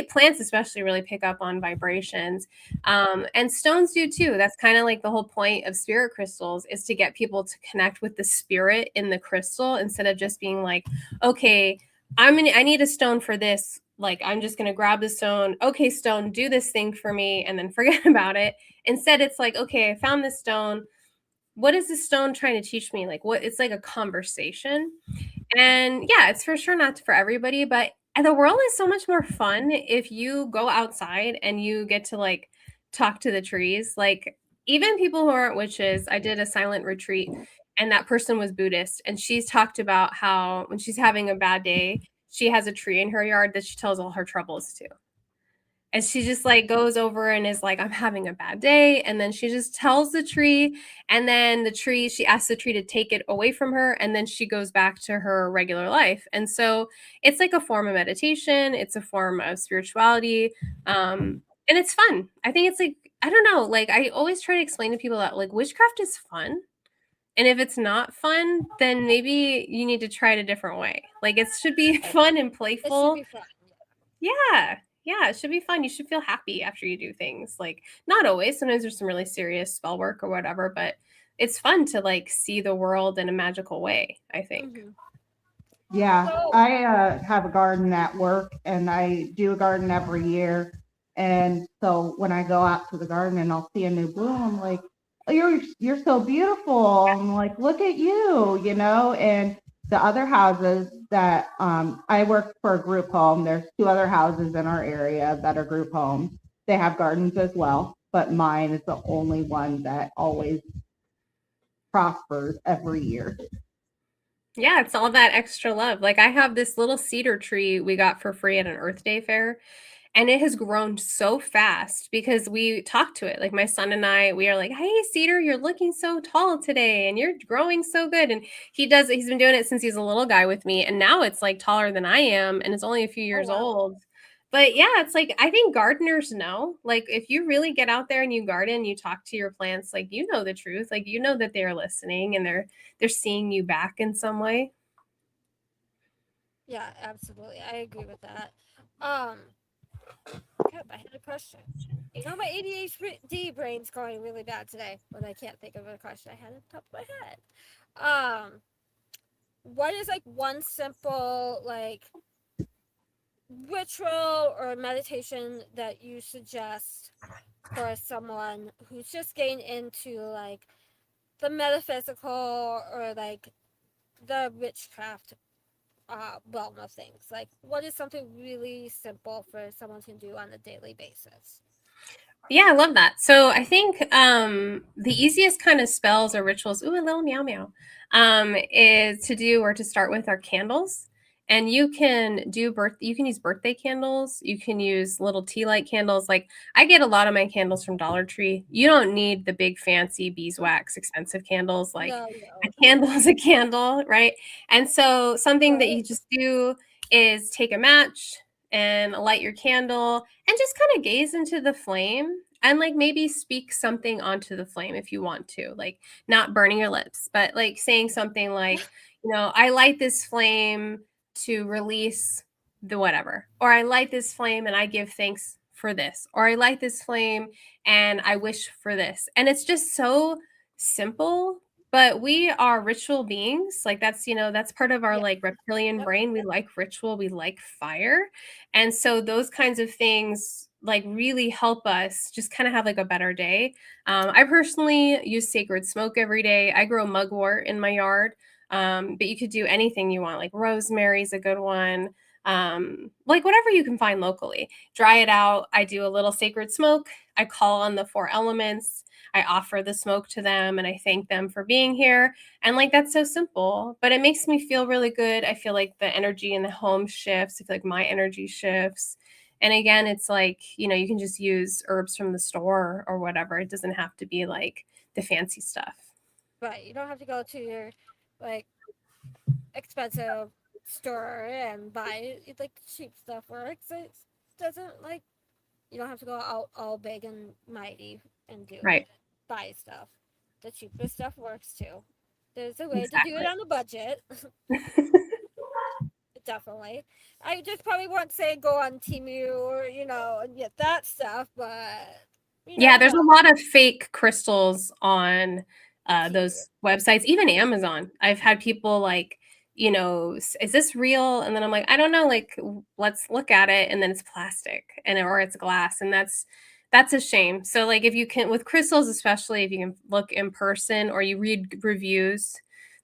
Speaker 3: plants especially really pick up on vibrations, and stones do too. That's kind of like the whole point of spirit crystals is to get people to connect with the spirit in the crystal instead of just being like, okay, I need a stone for this. Like, I'm just gonna grab the stone. Okay, stone, do this thing for me, and then forget about it. Instead, it's like, okay, I found this stone. What is this stone trying to teach me? Like, what? It's like a conversation. And yeah, it's for sure not for everybody, but the world is so much more fun if you go outside and you get to like talk to the trees. Like, even people who aren't witches, I did a silent retreat, and that person was Buddhist, and she's talked about how when she's having a bad day, she has a tree in her yard that she tells all her troubles to. And she just like goes over and is like, I'm having a bad day. And then she just tells the tree. And then she asks the tree to take it away from her. And then she goes back to her regular life. And so it's like a form of meditation, it's a form of spirituality. And it's fun. I think it's like, I don't know, like I always try to explain to people that like witchcraft is fun. And if it's not fun, then maybe you need to try it a different way. Like it should be fun and
Speaker 1: It should
Speaker 3: playful.
Speaker 1: be fun.
Speaker 3: Yeah. Yeah, it should be fun. You should feel happy after you do things. Like not always. Sometimes there's some really serious spell work or whatever, but it's fun to like see the world in a magical way, I think.
Speaker 1: Mm-hmm.
Speaker 2: Yeah,
Speaker 1: So,
Speaker 2: I have a garden at work, and I do a garden every year. And so when I go out to the garden and I'll see a new bloom, I'm like, oh, you're so beautiful. I'm like, look at you, you know. And the other houses that I work for a group home. There's 2 other houses in our area that are group homes. They have gardens as well, but mine is the only one that always prospers every year.
Speaker 3: Yeah, it's all that extra love. Like I have this little cedar tree we got for free at an Earth Day fair, and it has grown so fast because we talk to it. Like my son and I, we are like, "Hey, Cedar, you're looking so tall today and you're growing so good." And he's been doing it since he's a little guy with me, and now it's like taller than I am and it's only a few years
Speaker 1: wow.
Speaker 3: old. But yeah, it's like I think gardeners know. Like if you really get out there and you garden, you talk to your plants, like you know the truth. Like you know that they're listening and they're seeing you back in some way.
Speaker 1: Yeah, absolutely. I agree with that. Crap, I had a question. You know, my ADHD brain's going really bad today, but I can't think of a question I had on top of my head. What is like one simple like ritual or meditation that you suggest for someone who's just getting into like the metaphysical or like the witchcraft realm of things? Like, what is something really simple for someone to do on a daily basis?
Speaker 3: Yeah, I love that. So I think the easiest kind of spells or rituals, ooh, a little meow meow, is to do or to start with are candles. And you can you can use birthday candles, you can use little tea light candles. Like I get a lot of my candles from Dollar Tree. You don't need the big fancy beeswax expensive candles. Like
Speaker 1: No,
Speaker 3: a
Speaker 1: no.
Speaker 3: candle is a candle, right? And so something that
Speaker 1: Right.
Speaker 3: you just do is take a match and light your candle and just kind of gaze into the flame and like maybe speak something onto the flame if you want to, like not burning your lips, but like saying something like, I light this flame to release the whatever, or I light this flame and I give thanks for this, or I light this flame and I wish for this. And it's just so simple, but we are ritual beings. Like that's part of our
Speaker 1: Yeah.
Speaker 3: like reptilian
Speaker 1: Yep.
Speaker 3: brain. We like ritual, we like fire. And so those kinds of things like really help us just kind of have like a better day. I personally use sacred smoke every day. I grow mugwort in my yard, but you could do anything you want. Like rosemary's a good one. Like whatever you can find locally. Dry it out. I do a little sacred smoke. I call on the 4 elements. I offer the smoke to them and I thank them for being here. And like that's so simple, but it makes me feel really good. I feel like the energy in the home shifts. I feel like my energy shifts. And again, it's like, you can just use herbs from the store or whatever. It doesn't have to be like the fancy stuff.
Speaker 1: Right. You don't have to go to your like expensive store and buy like cheap stuff works. It doesn't like you don't have to go out all big and mighty and
Speaker 3: Right.
Speaker 1: buy stuff. The cheapest stuff works too. There's a way to do it
Speaker 3: Exactly.
Speaker 1: on a budget. Definitely. I just probably won't say go on Temu or and get that stuff, but you
Speaker 3: Yeah,
Speaker 1: never
Speaker 3: there's a
Speaker 1: know.
Speaker 3: lot of fake crystals on
Speaker 1: Temu.
Speaker 3: those websites, even Amazon. I've had people like, is this real? And then I'm like, I don't know, like let's look at it, and then it's plastic or it's glass, and that's a shame. So like if you can with crystals, especially if you can look in person or you read reviews,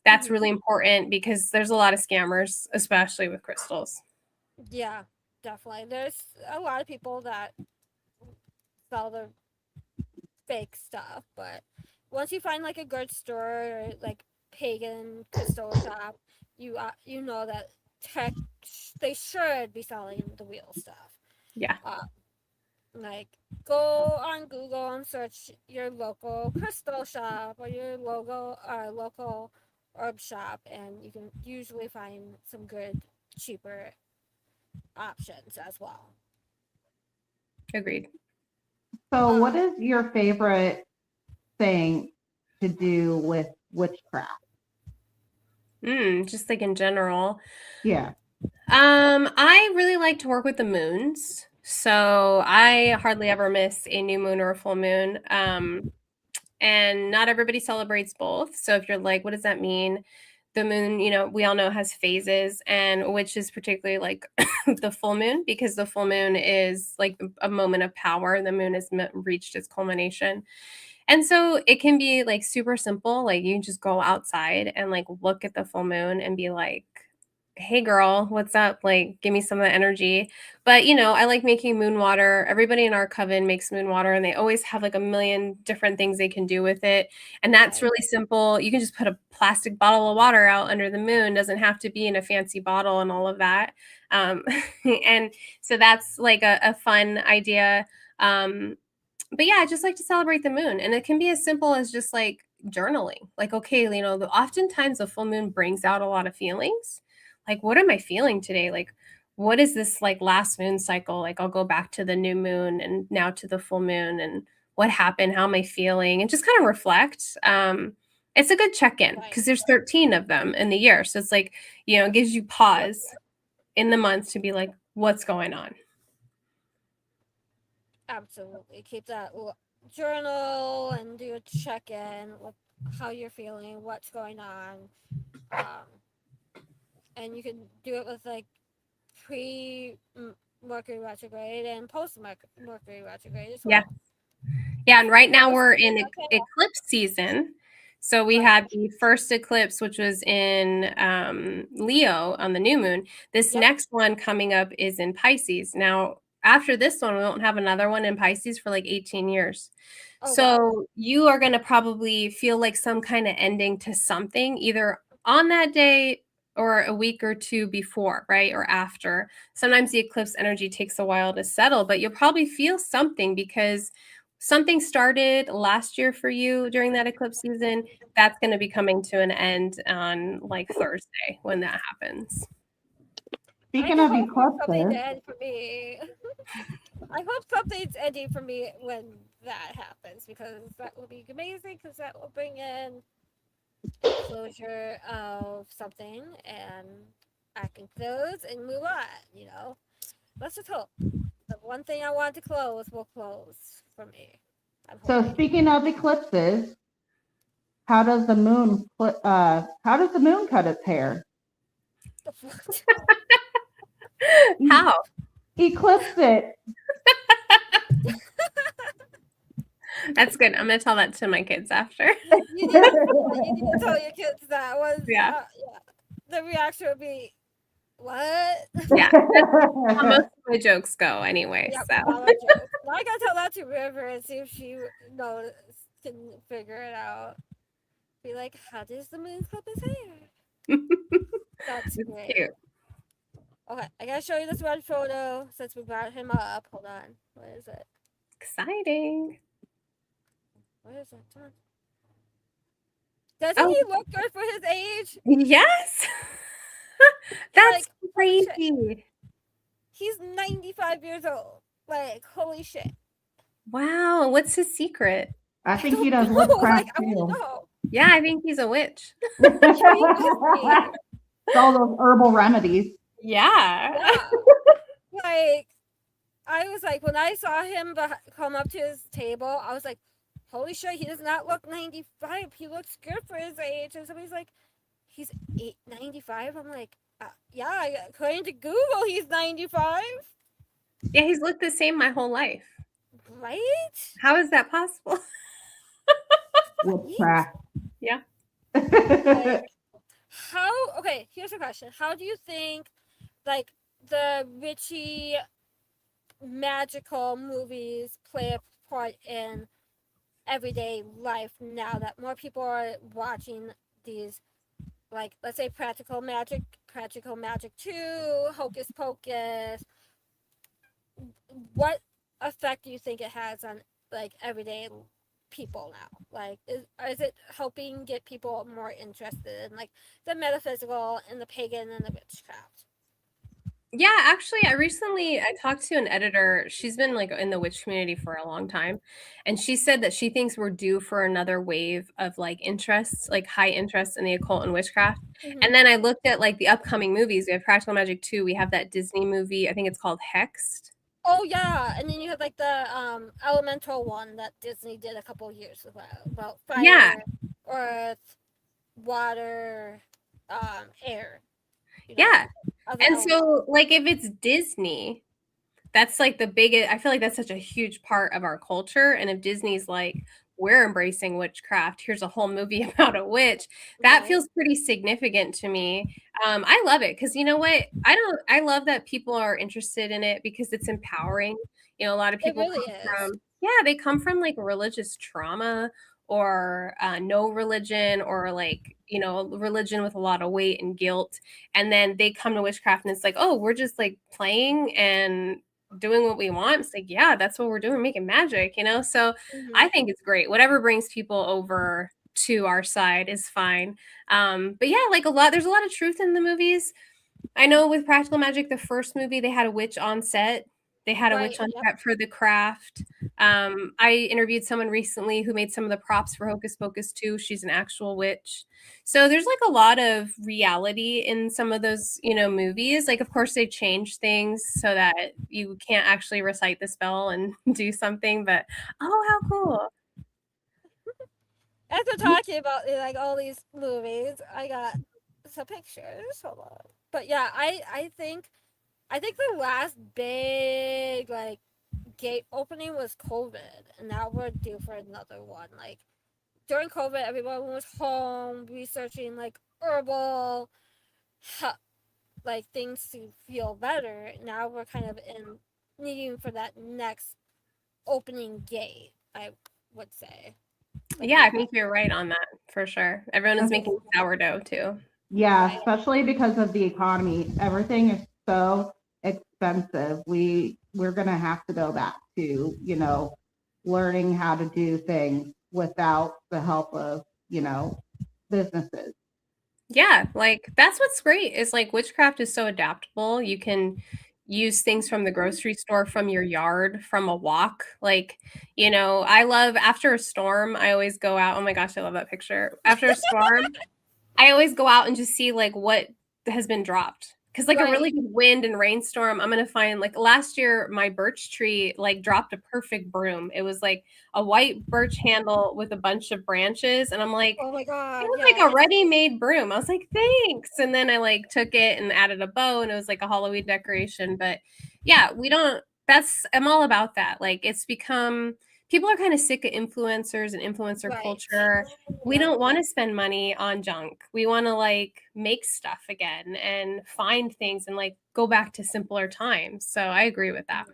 Speaker 3: that's
Speaker 1: Hmm.
Speaker 3: really important because there's a lot of scammers, especially with crystals.
Speaker 1: Yeah, definitely. There's a lot of people that sell the fake stuff, but once you find like a good store or like pagan crystal shop, you know that tech they should be selling the real stuff.
Speaker 3: Yeah.
Speaker 1: Uh, like go on Google and search your local crystal shop or your local herb shop, and you can usually find some good cheaper options as well.
Speaker 3: Agreed.
Speaker 2: So, what
Speaker 1: Um,
Speaker 2: is your favorite thing to do with witchcraft?
Speaker 3: Just like in general.
Speaker 2: Yeah.
Speaker 3: I really like to work with the moons. So I hardly ever miss a new moon or a full moon. And not everybody celebrates both. So if you're like, what does that mean? The moon, we all know has phases, and which is particularly like the full moon, because the full moon is like a moment of power. The moon has reached its culmination. And so it can be like super simple. Like you can just go outside and like look at the full moon and be like, hey girl, what's up? Like, give me some of the energy. But I like making moon water. Everybody in our coven makes moon water, and they always have like a million different things they can do with it. And that's
Speaker 1: Right.
Speaker 3: really simple. You can just put a plastic bottle of water out under the moon. Doesn't have to be in a fancy bottle and all of that. And so that's like a fun idea. But yeah, I just like to celebrate the moon, and it can be as simple as just like journaling. Like, okay, oftentimes the full moon brings out a lot of feelings. Like, what am I feeling today? Like, what is this like last moon cycle? Like, I'll go back to the new moon and now to the full moon, and what happened? How am I feeling? And just kind of reflect. It's a good check-in
Speaker 1: Right.
Speaker 3: because there's 13 of them in the year, so it's like it gives you pause in the month to be like, what's going on.
Speaker 1: Absolutely. Keep that journal and do a check-in with how you're feeling, what's going on. And you can do it with like pre-Mercury retrograde and post-Mercury retrograde as well.
Speaker 3: Yeah, and right now we're in
Speaker 1: Okay.
Speaker 3: eclipse season. So we
Speaker 1: Right.
Speaker 3: had the first eclipse, which was in Leo on the new moon. This
Speaker 1: Yep.
Speaker 3: next one coming up is in Pisces. Now, after this one, we won't have another one in Pisces for like 18 years.
Speaker 1: Oh,
Speaker 3: So
Speaker 1: wow.
Speaker 3: you are going to probably feel like some kind of ending to something, either on that day or a week or two before, right? Or after. Sometimes the eclipse energy takes a while to settle, but you'll probably feel something because something started last year for you during that eclipse season. That's going to be coming to an end on like Thursday when that happens.
Speaker 2: Speaking of
Speaker 1: something
Speaker 2: eclipses,
Speaker 1: to end for me. I hope something's ending for me when that happens, because that will be amazing, because that will bring in a closure of something, and I can close and move on. Let's just hope the one thing I want to close will close for me.
Speaker 2: so speaking of eclipses, how does the moon cut its hair?
Speaker 3: How?
Speaker 2: Eclipse it.
Speaker 3: That's good. I'm going to tell that to my kids after.
Speaker 1: You need to tell your kids that was
Speaker 3: Yeah.
Speaker 1: the reaction would be, what?
Speaker 3: Yeah. That's how most of my jokes go anyway.
Speaker 1: Yep,
Speaker 3: So
Speaker 1: now I gotta tell that to River and see if she can figure it out. Be like, how does the moon clip his hair? That's
Speaker 3: it's
Speaker 1: great.
Speaker 3: cute.
Speaker 1: Okay, I gotta show you this one photo since we brought him up. Hold on. What is it?
Speaker 3: Exciting.
Speaker 1: What is it? Doesn't he look good for his age?
Speaker 3: Yes. That's
Speaker 1: Like,
Speaker 3: crazy.
Speaker 1: He's 95 years old. Like, holy shit.
Speaker 3: Wow. What's his secret?
Speaker 2: I think he does witchcraft
Speaker 1: I want to
Speaker 2: too.
Speaker 1: know.
Speaker 3: Yeah, I think he's a witch.
Speaker 2: All those herbal remedies.
Speaker 3: Yeah.
Speaker 1: Like, I was like, when I saw him come up to his table, I was like, holy shit, he does not look 95. He looks good for his age. And somebody's like, he's 95? I'm like, yeah, according to Google, he's 95.
Speaker 3: Yeah, he's looked the same my whole life.
Speaker 1: Right?
Speaker 3: How is that possible?
Speaker 2: Witchcraft.
Speaker 3: Yeah.
Speaker 1: Like, okay, here's a question. How do you think, like, the witchy magical movies play a part in everyday life now that more people are watching these, like, let's say Practical Magic 2, Hocus Pocus? What effect do you think it has on, like, everyday people now? Like, is it helping get people more interested in, like, the metaphysical and the pagan and the witchcraft?
Speaker 3: Yeah, actually, I talked to an editor. She's been like in the witch community for a long time, and she said that she thinks we're due for another wave of like interests, like high interest in the occult and witchcraft. And then I looked at like the upcoming movies. We have Practical Magic 2. We have that Disney movie. I think it's called Hexed.
Speaker 1: Oh yeah, and then you have like the elemental one that Disney did a couple years ago about fire, earth, water, air.
Speaker 3: Yeah. And so like if it's Disney, that's like the biggest, I feel like that's such a huge part of our culture. And if Disney's like, we're embracing witchcraft. Here's a whole movie about a witch. That
Speaker 1: Right.
Speaker 3: feels pretty significant to me. I love it because you know what? I love that people are interested in it because it's empowering. You know, a lot of
Speaker 1: It
Speaker 3: people
Speaker 1: really
Speaker 3: come
Speaker 1: is.
Speaker 3: from, yeah, they come from like religious trauma or no religion or like, you know, religion with a lot of weight and guilt. And then they come to witchcraft and it's like, oh, we're just like playing and doing what we want. It's like, yeah, that's what we're doing, we're making magic, you know? So
Speaker 1: Mhm.
Speaker 3: I think it's great. Whatever brings people over to our side is fine. But yeah, like there's a lot of truth in the movies. I know with Practical Magic, the first movie, they had a witch on set. They had a
Speaker 1: Right.
Speaker 3: witch on
Speaker 1: Yep.
Speaker 3: set for the craft. I interviewed someone recently who made some of the props for Hocus Pocus 2. She's an actual witch. So there's like a lot of reality in some of those, you know, movies. Like, of course, they change things so that you can't actually recite the spell and do something, but oh, how cool.
Speaker 1: As we're talking about like all these movies, I got some pictures. Hold on. But yeah, I think the last big like gate opening was COVID, and now we're due for another one. Like during COVID, everyone was home researching like herbal, like things to feel better. Now we're kind of in needing for that next opening gate. I would say. Like
Speaker 3: Yeah,
Speaker 1: we
Speaker 3: I think you're right on that for sure. Everyone is making sourdough too.
Speaker 2: Yeah,
Speaker 1: right.
Speaker 2: especially because of the economy. Everything is so expensive. We're gonna have to go back to, learning how to do things without the help of, businesses.
Speaker 3: Yeah, like that's what's great is like witchcraft is so adaptable. You can use things from the grocery store, from your yard, from a walk. Like, you know, I love after a storm, I always go out. Oh my gosh, I love that picture. After a storm, I always go out and just see like what has been dropped. Cause like a
Speaker 1: Right.
Speaker 3: really good wind and rainstorm, I'm gonna find like last year my birch tree like dropped a perfect broom. It was like a white birch handle with a bunch of branches, and I'm like,
Speaker 1: Oh my
Speaker 3: it
Speaker 1: god,
Speaker 3: was like a
Speaker 1: yes.
Speaker 3: ready-made broom. I was like, thanks. And then I like took it and added a bow and it was like a Halloween decoration. But yeah, I'm all about that. Like it's become people are kind of sick of influencers and influencer
Speaker 1: Right.
Speaker 3: culture. We
Speaker 1: Yep.
Speaker 3: don't want to spend money on junk. We want to like make stuff again and find things and like go back to simpler times. So I agree with that.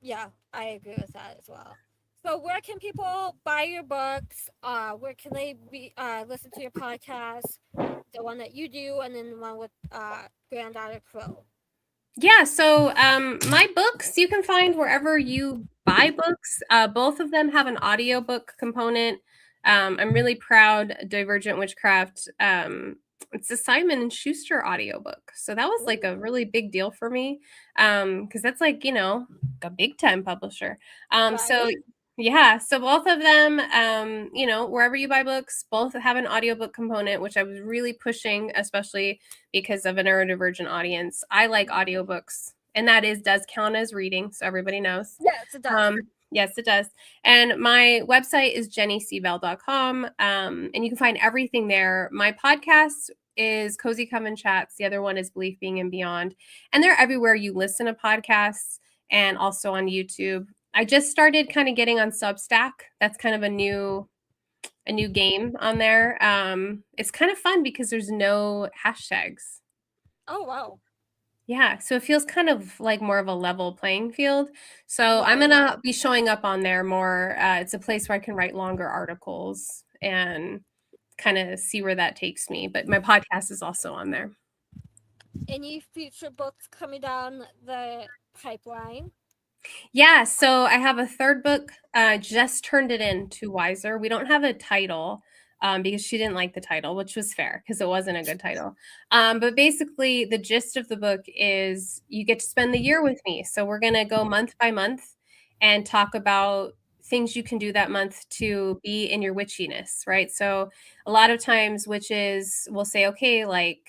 Speaker 1: Yeah, I agree with that as well. So where can people buy your books? Where can they listen to your podcast? The one that you do, and then the one with Granddaughter Crow.
Speaker 3: Yeah, so my books you can find wherever you buy books. Both of them have an audiobook component. I'm really proud Divergent Witchcraft. It's a Simon and Schuster audiobook. So that was like
Speaker 1: Ooh,
Speaker 3: a really big deal for me. Because that's like, you know, a big time publisher.
Speaker 1: right.
Speaker 3: So yeah, so both of them, you know, wherever you buy books, both have an audiobook component, which I was really pushing, especially because of a neurodivergent audience. I like audiobooks, and that does count as reading, so everybody knows.
Speaker 1: Yes, it does.
Speaker 3: Um, yes, it does. And my website is jennycbell.com, and you can find everything there. My podcast is Cozy Coven Chats. The other one is Belief Being and Beyond. And they're everywhere you listen to podcasts and also on YouTube. I just started kind of getting on Substack. That's kind of a new game on there. It's kind of fun because there's no hashtags.
Speaker 1: Oh wow.
Speaker 3: Yeah, so it feels kind of like more of a level playing field. So I'm
Speaker 1: Right.
Speaker 3: gonna be showing up on there more. It's a place where I can write longer articles and kind of see where that takes me. But my podcast is also on there.
Speaker 1: Any future books coming down the pipeline?
Speaker 3: Yeah, so I have a third book. Just turned it in to Wiser. We don't have a title because she didn't like the title, which was fair because it wasn't a good title. But basically, the gist of the book is you get to spend the year with me. So we're gonna go month by month and talk about things you can do that month to be in your witchiness, right? So a lot of times witches will say, okay, like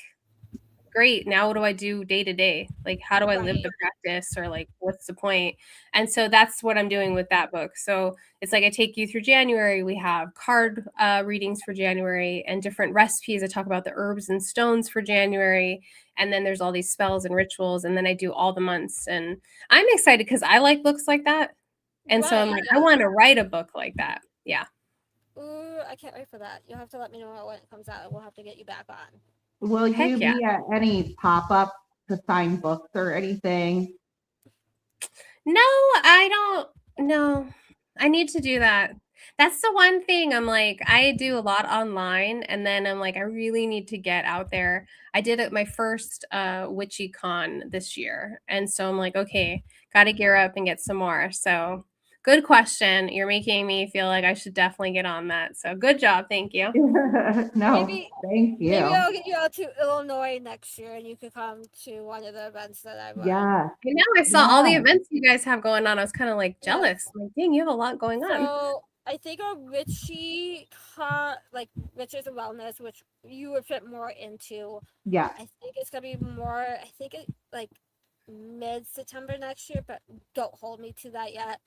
Speaker 3: great, now what do I do day to day? Like how do I live
Speaker 1: Right.
Speaker 3: the practice, or like what's the point? And so that's what I'm doing with that book. So it's like I take you through January. We have card readings for January and different recipes. I talk about the herbs and stones for January, and then there's all these spells and rituals, and then I do all the months. And I'm excited because I like books like that, and so I'm
Speaker 1: Right.
Speaker 3: like, I
Speaker 1: Yeah.
Speaker 3: want to write a book like that. Yeah.
Speaker 1: Ooh, I can't wait for that. You'll have to let me know when it comes out, and we'll have to get you back on.
Speaker 2: Will
Speaker 3: Heck
Speaker 2: you
Speaker 3: yeah.
Speaker 2: be at any pop-up to sign books or anything?
Speaker 3: No, I don't. No, I need to do that. That's the one thing I'm like, I do a lot online, and then I'm like, I really need to get out there. I did it my first witchy con this year, and so I'm like, okay, got to gear up and get some more. So, good question. You're making me feel like I should definitely get on that. So, good job. Thank you.
Speaker 2: No,
Speaker 1: Maybe
Speaker 2: thank
Speaker 1: maybe
Speaker 2: you.
Speaker 1: I'll get you out to Illinois next year, and you could come to one of the events that I run.
Speaker 2: Yeah,
Speaker 3: And now I saw all the
Speaker 2: yeah,
Speaker 3: events you guys have going on. I was kind of like
Speaker 1: Yes.
Speaker 3: jealous. Like, dang, you have a lot going on.
Speaker 1: So I think a witchy like witches and wellness, which you would fit more into.
Speaker 2: yeah.
Speaker 1: I think it's gonna be more. I think it like mid-September next year, but don't hold me to that yet.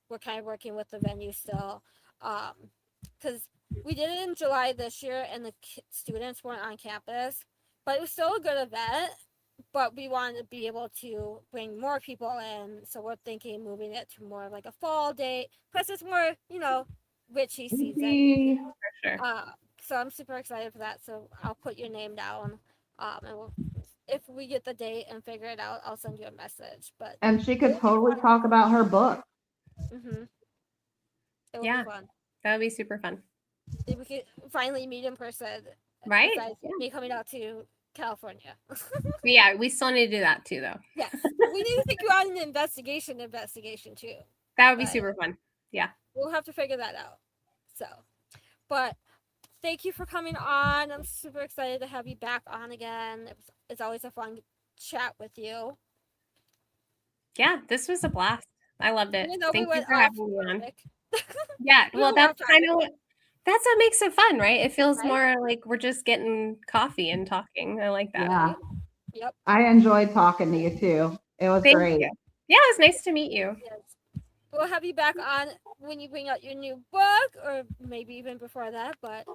Speaker 1: We're kind of working with the venue still, because we did it in July this year, and the students weren't on campus, but it was still a good event. But we wanted to be able to bring more people in, so we're thinking moving it to more like a fall date. Plus, it's more, witchy season.
Speaker 2: Maybe.
Speaker 3: For sure.
Speaker 1: So I'm super excited for that. So I'll put your name down, and if we get the date and figure it out, I'll send you a message. But
Speaker 2: And she
Speaker 1: it
Speaker 2: could
Speaker 1: will be
Speaker 2: totally
Speaker 1: fun.
Speaker 2: talk about her book.
Speaker 1: It will be
Speaker 3: Yeah,
Speaker 1: fun.
Speaker 3: that would be super fun.
Speaker 1: If we could finally meet in person,
Speaker 3: Right?
Speaker 1: besides me coming out to California.
Speaker 3: But yeah, we still need to do that too, though.
Speaker 1: Yes, we need to take you on an investigation too.
Speaker 3: That would be
Speaker 1: But
Speaker 3: super fun. Yeah.
Speaker 1: we'll have to figure that out. So, but thank you for coming on. I'm super excited to have you back on again. It's always a fun chat with you.
Speaker 3: Yeah, this was a blast. I loved it.
Speaker 1: Even though we
Speaker 3: Thank you
Speaker 1: went
Speaker 3: for
Speaker 1: off
Speaker 3: having me on.
Speaker 1: topic.
Speaker 3: Yeah,
Speaker 1: We
Speaker 3: well,
Speaker 1: went off
Speaker 3: that's kind
Speaker 1: topic,
Speaker 3: of that's what makes it fun, right? It feels
Speaker 1: right?
Speaker 3: more like we're just getting coffee and talking. I like that.
Speaker 2: Yeah.
Speaker 1: Right? Yep.
Speaker 2: I enjoyed talking to you too. It was
Speaker 3: Thank
Speaker 2: great.
Speaker 3: you. Yeah, it was nice to meet you.
Speaker 1: Yes. We'll have you back on when you bring out your new book, or maybe even before that. But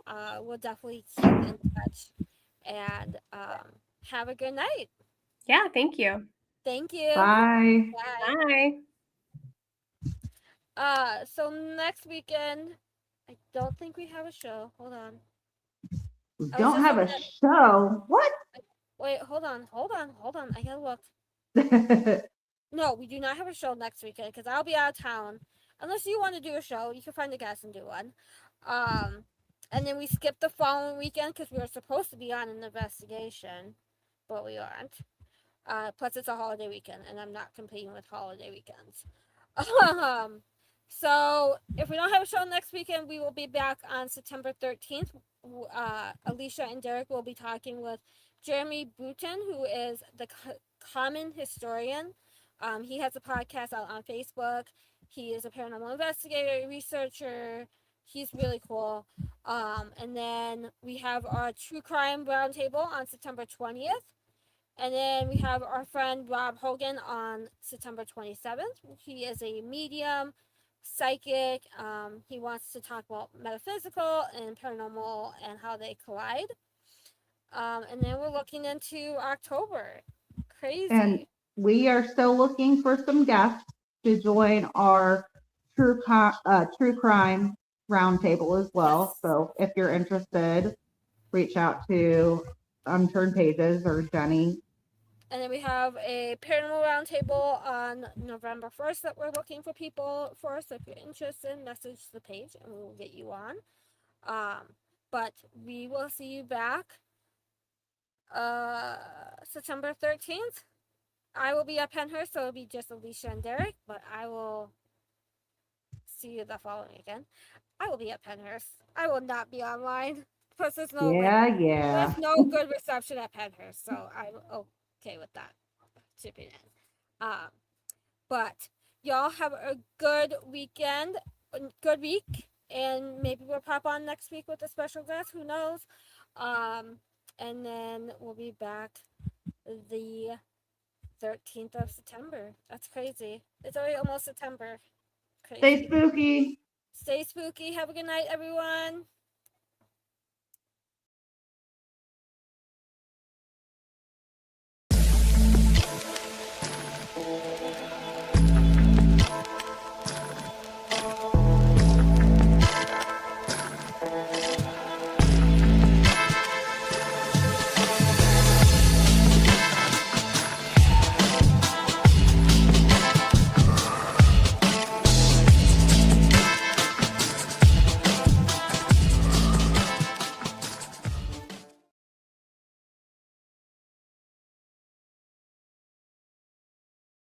Speaker 1: we'll definitely keep in touch. And have a good night.
Speaker 3: Yeah, thank you.
Speaker 1: Thank you.
Speaker 2: Bye.
Speaker 1: Bye.
Speaker 3: Bye.
Speaker 1: So next weekend, I don't think we have a show. Hold on.
Speaker 2: We
Speaker 1: I was
Speaker 2: don't
Speaker 1: just
Speaker 2: have a
Speaker 1: looking at-
Speaker 2: show. What?
Speaker 1: Wait, hold on. I gotta look. No, we do not have a show next weekend because I'll be out of town. Unless you want to do a show, you can find a guest and do one. And then we skip the following weekend because we were supposed to be on an investigation, but we aren't. Plus, it's a holiday weekend, and I'm not competing with holiday weekends. So if we don't have a show next weekend, we will be back on September 13th. Alicia and Derek will be talking with Jeremy Bouton, who is the common historian. He has a podcast out on Facebook. He is a paranormal investigator, researcher. He's really cool. And then we have our true crime roundtable on September 20th. And then we have our friend Rob Hogan on September 27th. He is a medium, psychic. He wants to talk about metaphysical and paranormal and how they collide. And then we're looking into October. Crazy.
Speaker 2: And we are still looking for some guests to join our true crime roundtable as well.
Speaker 1: Yes.
Speaker 2: So if you're interested, reach out to Unturned Pages or Jenny.
Speaker 1: And then we have a paranormal roundtable on November 1st that we're looking for people for. So if you're interested, message the page and we'll get you on. But we will see you back September 13th. I will be at Penhurst, so it'll be just Alicia and Derek, but I will see you the following weekend. I will be at Penhurst. I will not be online. Plus, there's no there's no good reception at Penhurst, so I'm okay with that. Chipping in. But y'all have a good weekend, good week, and maybe we'll pop on next week with a special guest. Who knows? And then we'll be back the 13th of September. That's crazy. It's already almost September. Crazy.
Speaker 2: Stay spooky.
Speaker 1: Stay spooky. Have a good night, everyone.